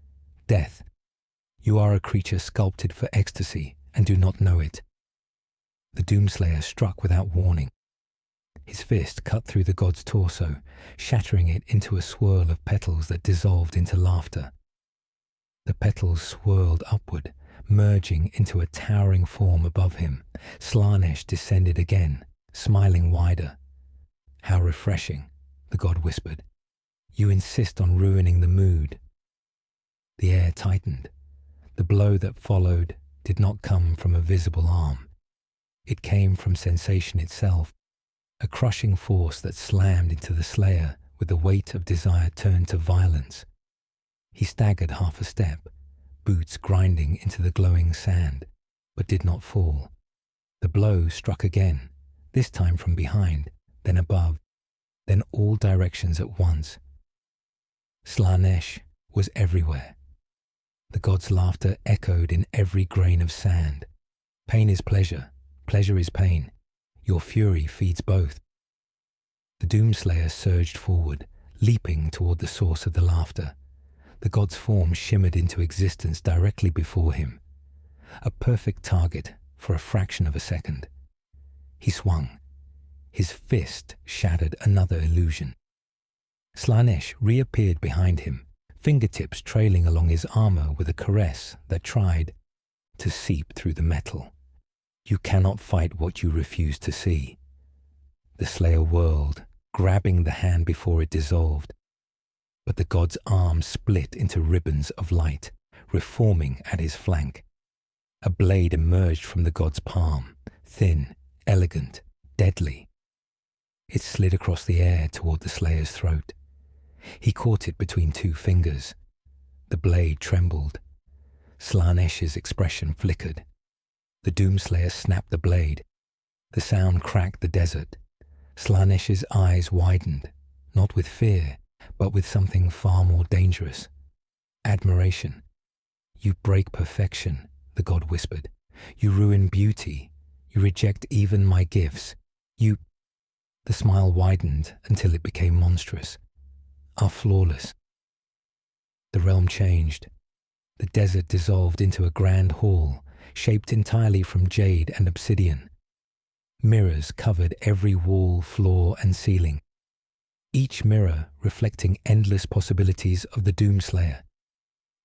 death. You are a creature sculpted for ecstasy and do not know it. The Doomslayer struck without warning. His fist cut through the god's torso, shattering it into a swirl of petals that dissolved into laughter. The petals swirled upward, merging into a towering form above him. Slaanesh descended again, smiling wider. "How refreshing," the god whispered. "You insist on ruining the mood." The air tightened. The blow that followed did not come from a visible arm. It came from sensation itself, a crushing force that slammed into the Slayer with the weight of desire turned to violence. He staggered half a step, boots grinding into the glowing sand, but did not fall. The blow struck again, this time from behind, then above, then all directions at once. Slaanesh was everywhere. The god's laughter echoed in every grain of sand. Pain is pleasure, pleasure is pain. Your fury feeds both. The Doomslayer surged forward, leaping toward the source of the laughter. The god's form shimmered into existence directly before him. A perfect target for a fraction of a second. He swung. His fist shattered another illusion. Slaanesh reappeared behind him, fingertips trailing along his armor with a caress that tried to seep through the metal. You cannot fight what you refuse to see. The Slayer whirled, grabbing the hand before it dissolved. But the god's arm split into ribbons of light, reforming at his flank. A blade emerged from the god's palm, thin, elegant, deadly. It slid across the air toward the Slayer's throat. He caught it between two fingers. The blade trembled. Slaanesh's expression flickered. The Doomslayer snapped the blade. The sound cracked the desert. Slaanesh's eyes widened, not with fear, but with something far more dangerous. Admiration. "You break perfection," the god whispered. "You ruin beauty. You reject even my gifts. You—" The smile widened until it became monstrous. "Are flawless." The realm changed. The desert dissolved into a grand hall, shaped entirely from jade and obsidian. Mirrors covered every wall, floor, and ceiling, each mirror reflecting endless possibilities of the Doomslayer,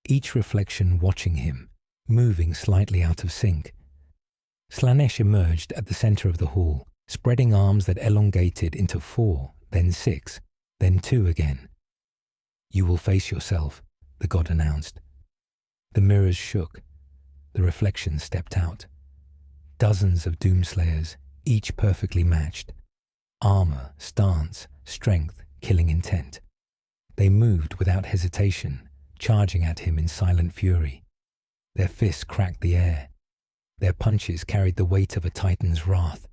each reflection watching him, moving slightly out of sync. Slaanesh emerged at the center of the hall, spreading arms that elongated into 4, then 6, then 2 again. "You will face yourself," the god announced. The mirrors shook. The reflections stepped out. Dozens of Doomslayers, each perfectly matched. Armor, stance, strength, killing intent. They moved without hesitation, charging at him in silent fury. Their fists cracked the air. Their punches carried the weight of a titan's wrath.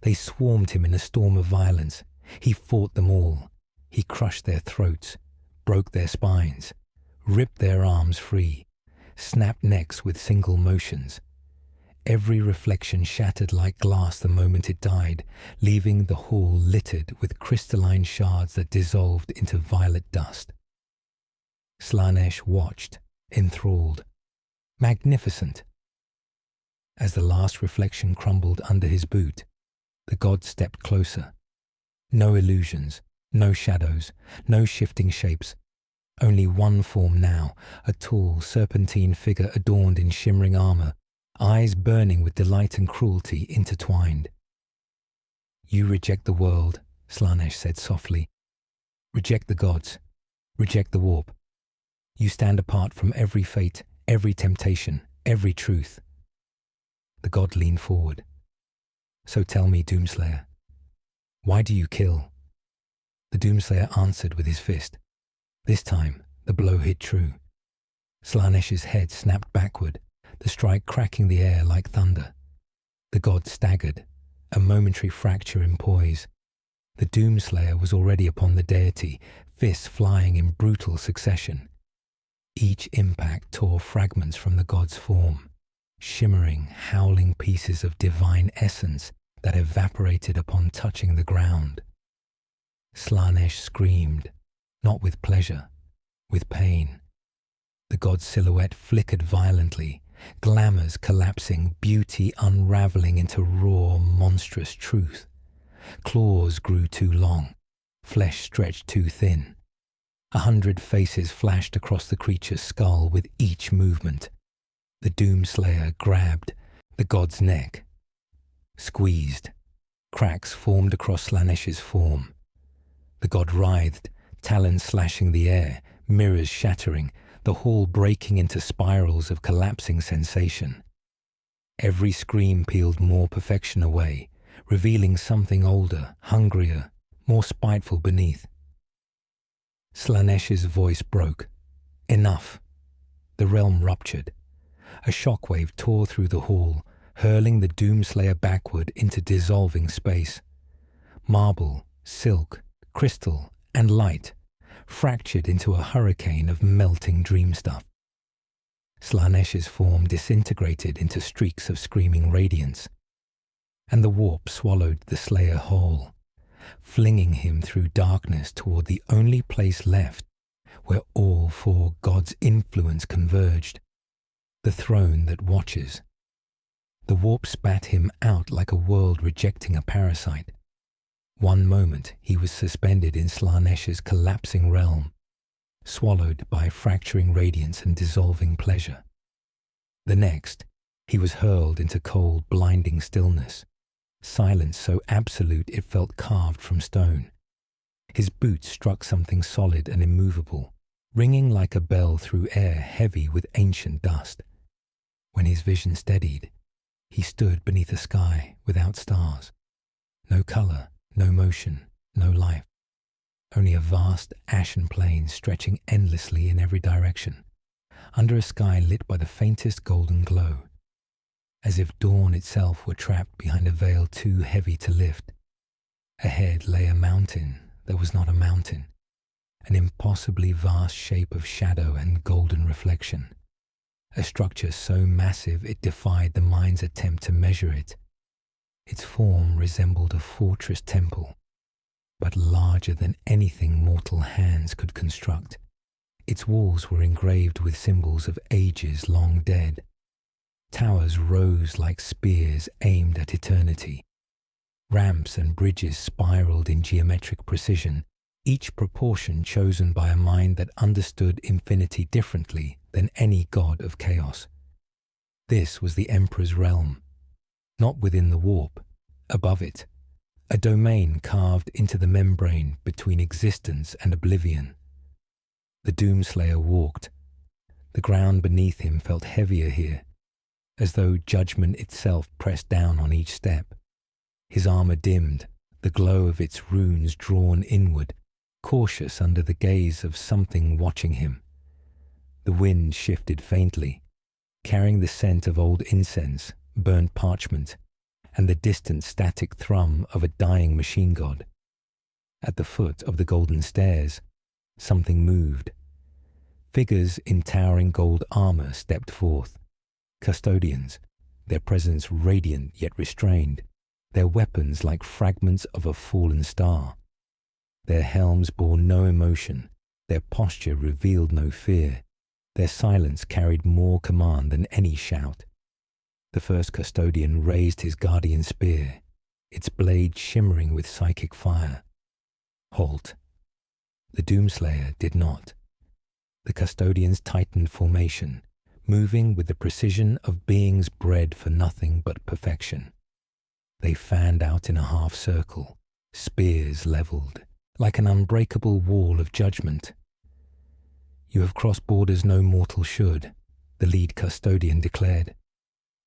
They swarmed him in a storm of violence. He fought them all. He crushed their throats, broke their spines, ripped their arms free, snapped necks with single motions. Every reflection shattered like glass the moment it died, leaving the hall littered with crystalline shards that dissolved into violet dust. Slaanesh watched, enthralled. Magnificent! As the last reflection crumbled under his boot, the god stepped closer. No illusions, no shadows, no shifting shapes. Only one form now, a tall, serpentine figure adorned in shimmering armor, eyes burning with delight and cruelty intertwined. "You reject the world," Slaanesh said softly. "Reject the gods. Reject the warp. You stand apart from every fate, every temptation, every truth." The god leaned forward. "So tell me, Doomslayer, why do you kill?" The Doomslayer answered with his fist. This time, the blow hit true. Slanesh's head snapped backward, the strike cracking the air like thunder. The god staggered, a momentary fracture in poise. The Doomslayer was already upon the deity, fists flying in brutal succession. Each impact tore fragments from the god's form, shimmering, howling pieces of divine essence that evaporated upon touching the ground. Slanesh screamed, not with pleasure, with pain. The god's silhouette flickered violently, glamours collapsing, beauty unraveling into raw, monstrous truth. Claws grew too long, flesh stretched too thin. 100 faces flashed across the creature's skull with each movement. The Doomslayer grabbed the god's neck, squeezed. Cracks formed across Slanesh's form. The god writhed, talons slashing the air, mirrors shattering, the hall breaking into spirals of collapsing sensation. Every scream peeled more perfection away, revealing something older, hungrier, more spiteful beneath. Slanesh's voice broke. Enough. The realm ruptured. A shockwave tore through the hall, hurling the Doomslayer backward into dissolving space. Marble, silk, crystal, and light fractured into a hurricane of melting dream stuff. Slanesh's form disintegrated into streaks of screaming radiance, and the warp swallowed the Slayer whole, flinging him through darkness toward the only place left where all four gods' influence converged, the throne that watches. The warp spat him out like a world rejecting a parasite. One moment he was suspended in Slanesh's collapsing realm, swallowed by fracturing radiance and dissolving pleasure. The next, he was hurled into cold, blinding stillness, silence so absolute it felt carved from stone. His boots struck something solid and immovable, ringing like a bell through air heavy with ancient dust. When his vision steadied, he stood beneath a sky without stars. No color, no motion, no life. Only a vast ashen plain stretching endlessly in every direction, under a sky lit by the faintest golden glow. As if dawn itself were trapped behind a veil too heavy to lift. Ahead lay a mountain that was not a mountain, an impossibly vast shape of shadow and golden reflection. A structure so massive it defied the mind's attempt to measure it. Its form resembled a fortress temple, but larger than anything mortal hands could construct. Its walls were engraved with symbols of ages long dead. Towers rose like spears aimed at eternity. Ramps and bridges spiraled in geometric precision, each proportion chosen by a mind that understood infinity differently than any god of chaos. This was the Emperor's realm, not within the warp, above it, a domain carved into the membrane between existence and oblivion. The Doomslayer walked. The ground beneath him felt heavier here, as though judgment itself pressed down on each step. His armor dimmed, the glow of its runes drawn inward, cautious under the gaze of something watching him. The wind shifted faintly, carrying the scent of old incense, burnt parchment, and the distant static thrum of a dying machine god. At the foot of the golden stairs, something moved. Figures in towering gold armor stepped forth. Custodians, their presence radiant yet restrained, their weapons like fragments of a fallen star. Their helms bore no emotion, their posture revealed no fear, their silence carried more command than any shout. The first custodian raised his guardian spear, its blade shimmering with psychic fire. Halt. The Doomslayer did not. The custodians tightened formation, moving with the precision of beings bred for nothing but perfection. They fanned out in a half circle, spears leveled, like an unbreakable wall of judgment. "You have crossed borders no mortal should," the lead custodian declared.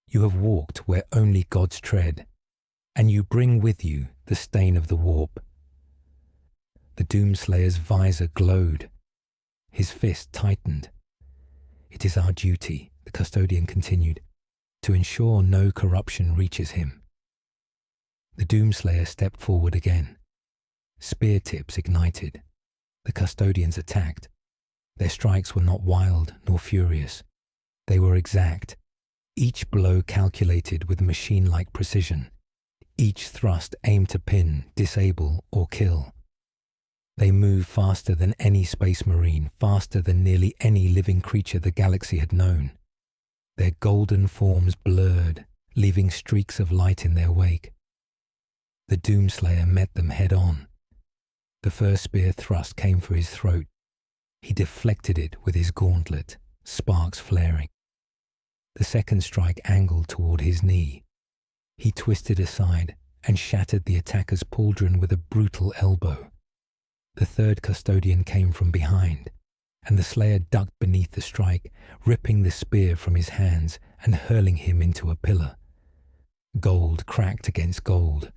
"You have walked where only gods tread, and you bring with you the stain of the warp." The Doomslayer's visor glowed. His fist tightened. "It is our duty," the custodian continued, "to ensure no corruption reaches him." The Doomslayer stepped forward again. Spear tips ignited. The custodians attacked. Their strikes were not wild nor furious. They were exact, each blow calculated with machine-like precision, each thrust aimed to pin, disable, or kill. They moved faster than any space marine, faster than nearly any living creature the galaxy had known. Their golden forms blurred, leaving streaks of light in their wake. The Doomslayer met them head-on. The first spear thrust came for his throat. He deflected it with his gauntlet, sparks flaring. The second strike angled toward his knee. He twisted aside and shattered the attacker's pauldron with a brutal elbow. The third custodian came from behind, and the Slayer ducked beneath the strike, ripping the spear from his hands and hurling him into a pillar. Gold cracked against gold.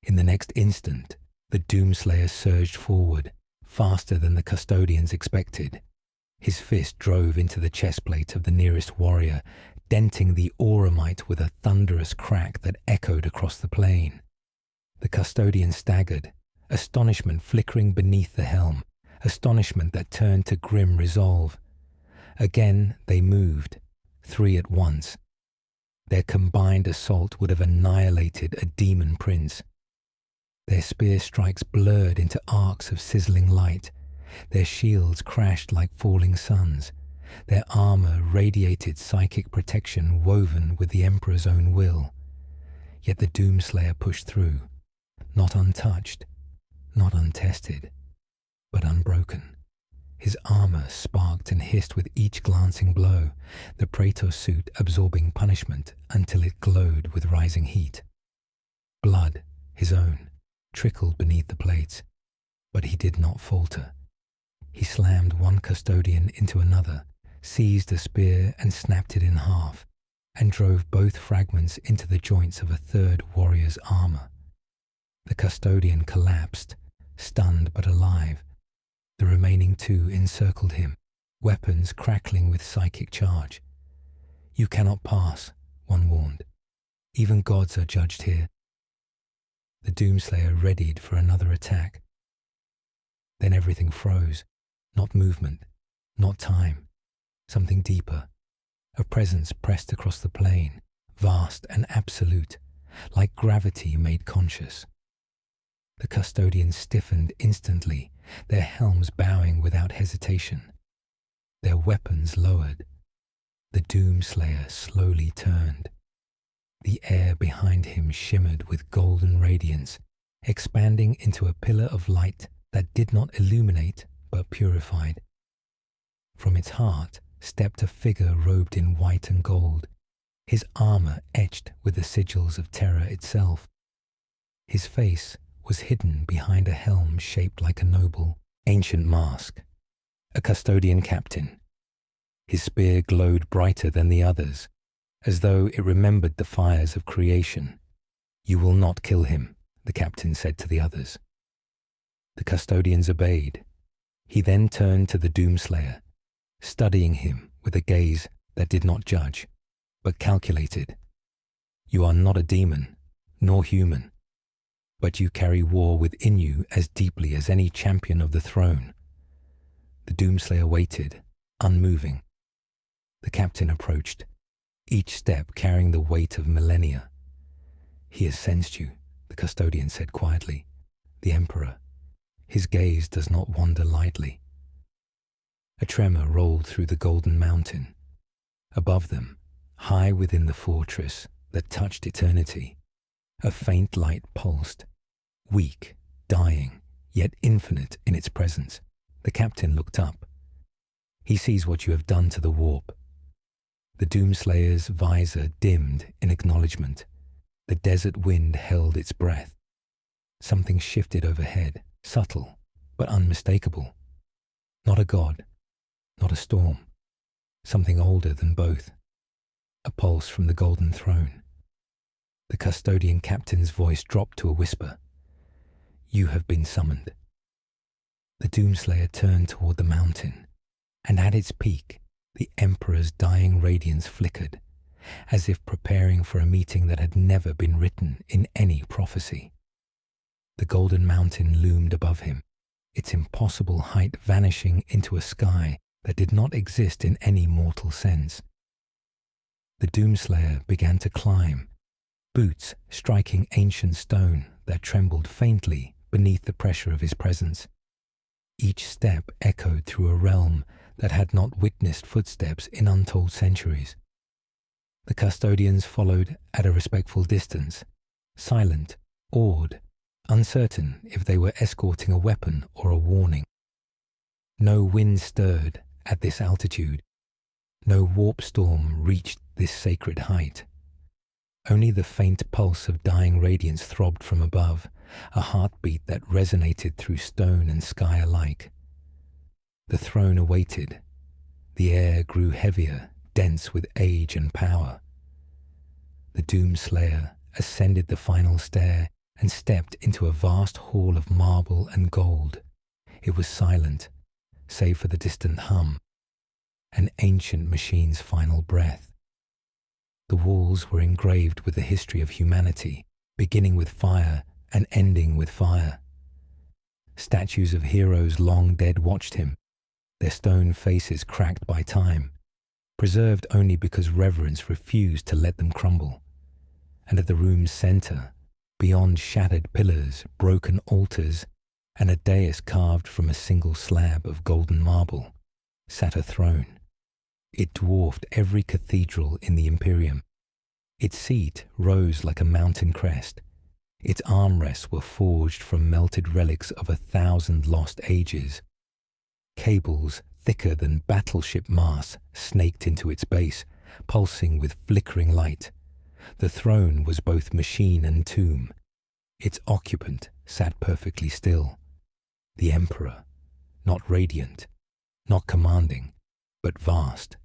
In the next instant, the Doomslayer surged forward, faster than the custodians expected. His fist drove into the chestplate of the nearest warrior, denting the auramite with a thunderous crack that echoed across the plain. The custodian staggered, astonishment flickering beneath the helm, astonishment that turned to grim resolve. Again they moved, 3 at once. Their combined assault would have annihilated a demon prince. Their spear strikes blurred into arcs of sizzling light. Their shields crashed like falling suns. Their armor radiated psychic protection woven with the Emperor's own will. Yet the Doomslayer pushed through, not untouched, not untested, but unbroken. His armor sparked and hissed with each glancing blow, the Praetor suit absorbing punishment until it glowed with rising heat. Blood, his own, trickled beneath the plates, but he did not falter. He slammed one custodian into another, seized a spear and snapped it in half, and drove both fragments into the joints of a third warrior's armor. The custodian collapsed, stunned but alive. The remaining 2 encircled him, weapons crackling with psychic charge. "You cannot pass," one warned. "Even gods are judged here." The Doomslayer readied for another attack. Then everything froze. Not movement, not time, something deeper. A presence pressed across the plain, vast and absolute, like gravity made conscious. The custodians stiffened instantly, their helms bowing without hesitation. Their weapons lowered. The Doomslayer slowly turned. The air behind him shimmered with golden radiance, expanding into a pillar of light that did not illuminate but purified. From its heart stepped a figure robed in white and gold, his armor etched with the sigils of terror itself. His face was hidden behind a helm shaped like a noble, ancient mask. A custodian captain. His spear glowed brighter than the others, as though it remembered the fires of creation. "You will not kill him," the captain said to the others. The custodians obeyed. He then turned to the Doomslayer, studying him with a gaze that did not judge, but calculated. "You are not a demon, nor human, but you carry war within you as deeply as any champion of the throne." The Doomslayer waited, unmoving. The captain approached, each step carrying the weight of millennia. "He has sensed you," the custodian said quietly. "The Emperor. His gaze does not wander lightly." A tremor rolled through the golden mountain. Above them, high within the fortress that touched eternity, a faint light pulsed, weak, dying, yet infinite in its presence. The captain looked up. "He sees what you have done to the warp." The Doomslayer's visor dimmed in acknowledgement. The desert wind held its breath. Something shifted overhead, subtle but unmistakable. Not a god, not a storm. Something older than both. A pulse from the golden throne. The custodian captain's voice dropped to a whisper. "You have been summoned." The Doomslayer turned toward the mountain, and at its peak, the Emperor's dying radiance flickered, as if preparing for a meeting that had never been written in any prophecy. The golden mountain loomed above him, its impossible height vanishing into a sky that did not exist in any mortal sense. The Doomslayer began to climb, boots striking ancient stone that trembled faintly beneath the pressure of his presence. Each step echoed through a realm that had not witnessed footsteps in untold centuries. The custodians followed at a respectful distance, silent, awed, uncertain if they were escorting a weapon or a warning. No wind stirred at this altitude. No warp storm reached this sacred height. Only the faint pulse of dying radiance throbbed from above, a heartbeat that resonated through stone and sky alike. The throne awaited. The air grew heavier, dense with age and power. The Doomslayer ascended the final stair and stepped into a vast hall of marble and gold. It was silent, save for the distant hum, an ancient machine's final breath. The walls were engraved with the history of humanity, beginning with fire and ending with fire. Statues of heroes long dead watched him, their stone faces cracked by time, preserved only because reverence refused to let them crumble. And at the room's center, beyond shattered pillars, broken altars, and a dais carved from a single slab of golden marble, sat a throne. It dwarfed every cathedral in the Imperium. Its seat rose like a mountain crest. Its armrests were forged from melted relics of 1,000 lost ages. Cables thicker than battleship masts snaked into its base, pulsing with flickering light. The throne was both machine and tomb. Its occupant sat perfectly still. The Emperor, not radiant, not commanding, but vast.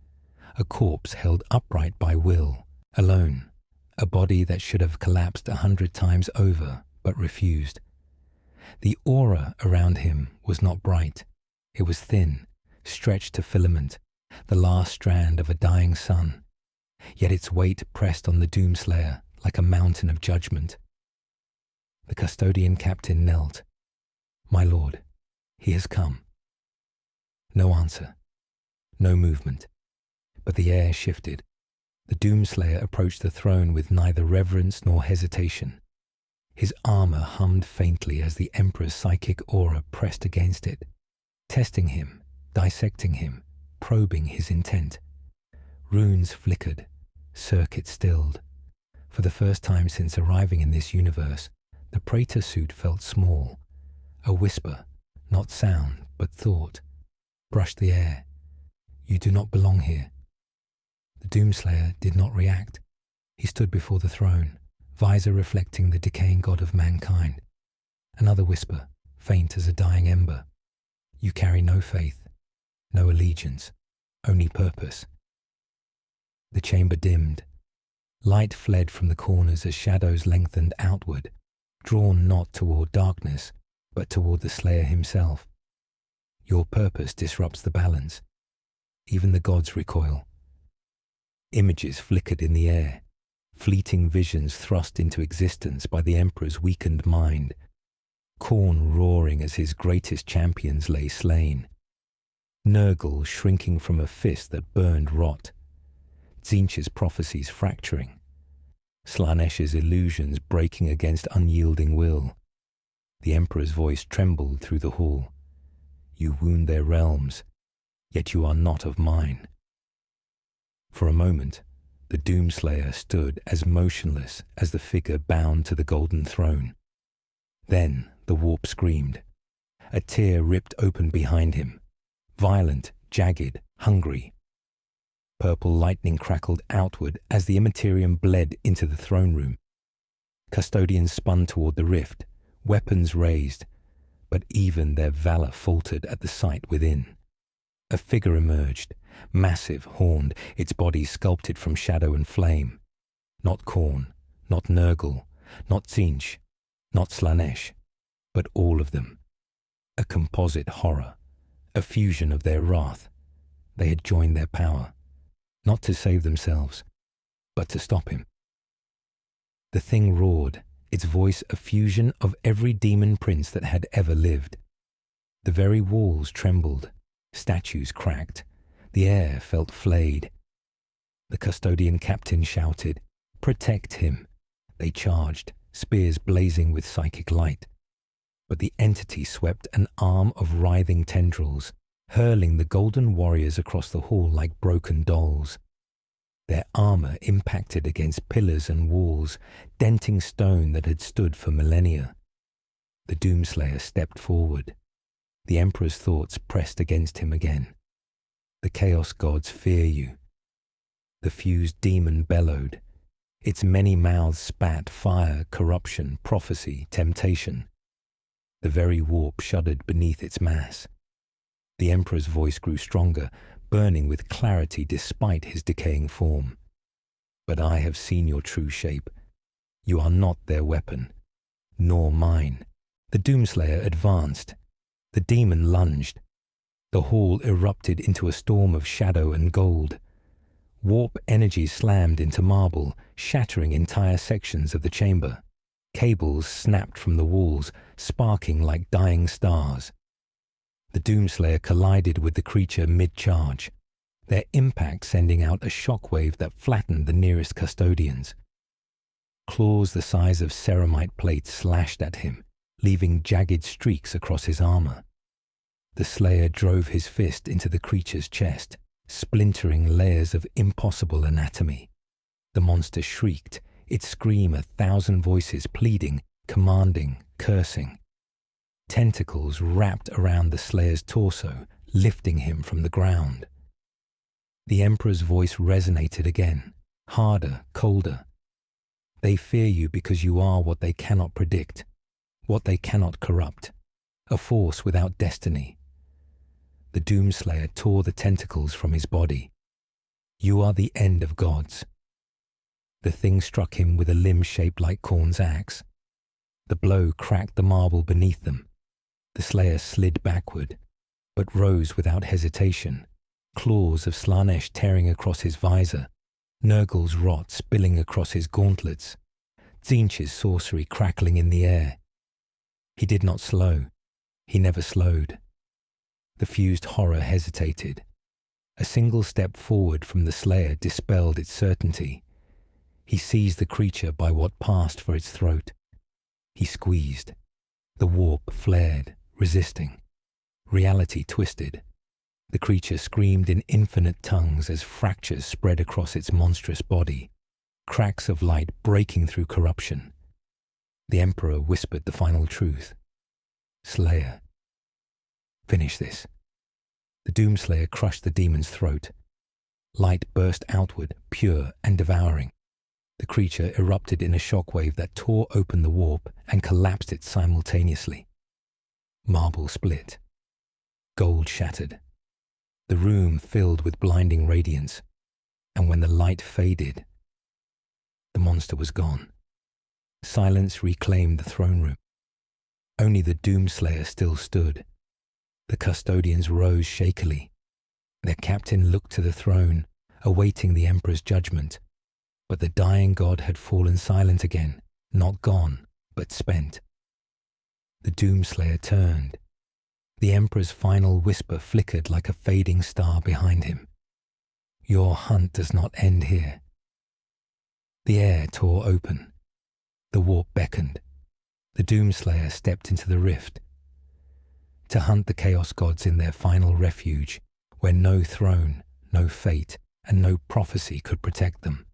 A corpse held upright by will, alone. A body that should have collapsed 100 times over, but refused. The aura around him was not bright. It was thin, stretched to filament, the last strand of a dying sun. Yet its weight pressed on the Doomslayer like a mountain of judgment. The custodian captain knelt. "My lord, he has come." No answer, no movement, but the air shifted. The Doomslayer approached the throne with neither reverence nor hesitation. His armor hummed faintly as the Emperor's psychic aura pressed against it, testing him, dissecting him, probing his intent. Runes flickered, circuits stilled. For the first time since arriving in this universe, the Praetor suit felt small. A whisper, not sound, but thought, brushed the air. "You do not belong here." The Doomslayer did not react. He stood before the throne, visor reflecting the decaying god of mankind. Another whisper, faint as a dying ember. "You carry no faith, no allegiance, only purpose." The chamber dimmed. Light fled from the corners as shadows lengthened outward, drawn not toward darkness, but toward the Slayer himself. "Your purpose disrupts the balance. Even the gods recoil." Images flickered in the air, fleeting visions thrust into existence by the Emperor's weakened mind. Khorne roaring as his greatest champions lay slain. Nurgle shrinking from a fist that burned rot. Tzeentch's prophecies fracturing. Slanesh's illusions breaking against unyielding will. The Emperor's voice trembled through the hall. "You wound their realms, yet you are not of mine." For a moment, the Doomslayer stood as motionless as the figure bound to the golden throne. Then the warp screamed. A tear ripped open behind him, violent, jagged, hungry. Purple lightning crackled outward as the Imperium bled into the throne room. Custodians spun toward the rift, weapons raised, but even their valor faltered at the sight within. A figure emerged, massive, horned, its body sculpted from shadow and flame. Not Khorne, not Nurgle, not Tzeentch, not Slanesh, but all of them. A composite horror, a fusion of their wrath. They had joined their power, not to save themselves, but to stop him. The thing roared, its voice a fusion of every demon prince that had ever lived. The very walls trembled, statues cracked, the air felt flayed. The custodian captain shouted, "Protect him!" They charged, spears blazing with psychic light. But the entity swept an arm of writhing tendrils, hurling the golden warriors across the hall like broken dolls. Their armor impacted against pillars and walls, denting stone that had stood for millennia. The Doomslayer stepped forward. The Emperor's thoughts pressed against him again. The Chaos Gods fear you. The fused demon bellowed. Its many mouths spat fire, corruption, prophecy, temptation. The very warp shuddered beneath its mass. The Emperor's voice grew stronger, burning with clarity despite his decaying form. But I have seen your true shape. You are not their weapon, nor mine. The Doomslayer advanced. The demon lunged. The hall erupted into a storm of shadow and gold. Warp energy slammed into marble, shattering entire sections of the chamber. Cables snapped from the walls, sparking like dying stars. The Doomslayer collided with the creature mid-charge, their impact sending out a shockwave that flattened the nearest custodians. Claws the size of ceramite plates slashed at him, leaving jagged streaks across his armor. The Slayer drove his fist into the creature's chest, splintering layers of impossible anatomy. The monster shrieked, its scream 1,000 voices pleading, commanding, cursing. Tentacles wrapped around the Slayer's torso, lifting him from the ground. The Emperor's voice resonated again, harder, colder. They fear you because you are what they cannot predict, what they cannot corrupt, a force without destiny. The Doomslayer tore the tentacles from his body. You are the end of gods. The thing struck him with a limb shaped like Khorne's axe. The blow cracked the marble beneath them. The Slayer slid backward, but rose without hesitation, claws of Slanesh tearing across his visor, Nurgle's rot spilling across his gauntlets, Tzeentch's sorcery crackling in the air. He did not slow. He never slowed. The fused horror hesitated. A single step forward from the Slayer dispelled its certainty. He seized the creature by what passed for its throat. He squeezed. The warp flared, resisting. Reality twisted. The creature screamed in infinite tongues as fractures spread across its monstrous body, cracks of light breaking through corruption. The Emperor whispered the final truth. Slayer. Finish this. The Doomslayer crushed the demon's throat. Light burst outward, pure and devouring. The creature erupted in a shockwave that tore open the warp and collapsed it simultaneously. Marble split. Gold shattered. The room filled with blinding radiance, and when the light faded, the monster was gone. Silence reclaimed the throne room. Only the Doomslayer still stood. The custodians rose shakily. Their captain looked to the throne, awaiting the Emperor's judgment. But the dying god had fallen silent again, not gone, but spent. The Doomslayer turned. The Emperor's final whisper flickered like a fading star behind him. Your hunt does not end here. The air tore open. The warp beckoned. The Doomslayer stepped into the rift. To hunt the Chaos Gods in their final refuge, where no throne, no fate, and no prophecy could protect them.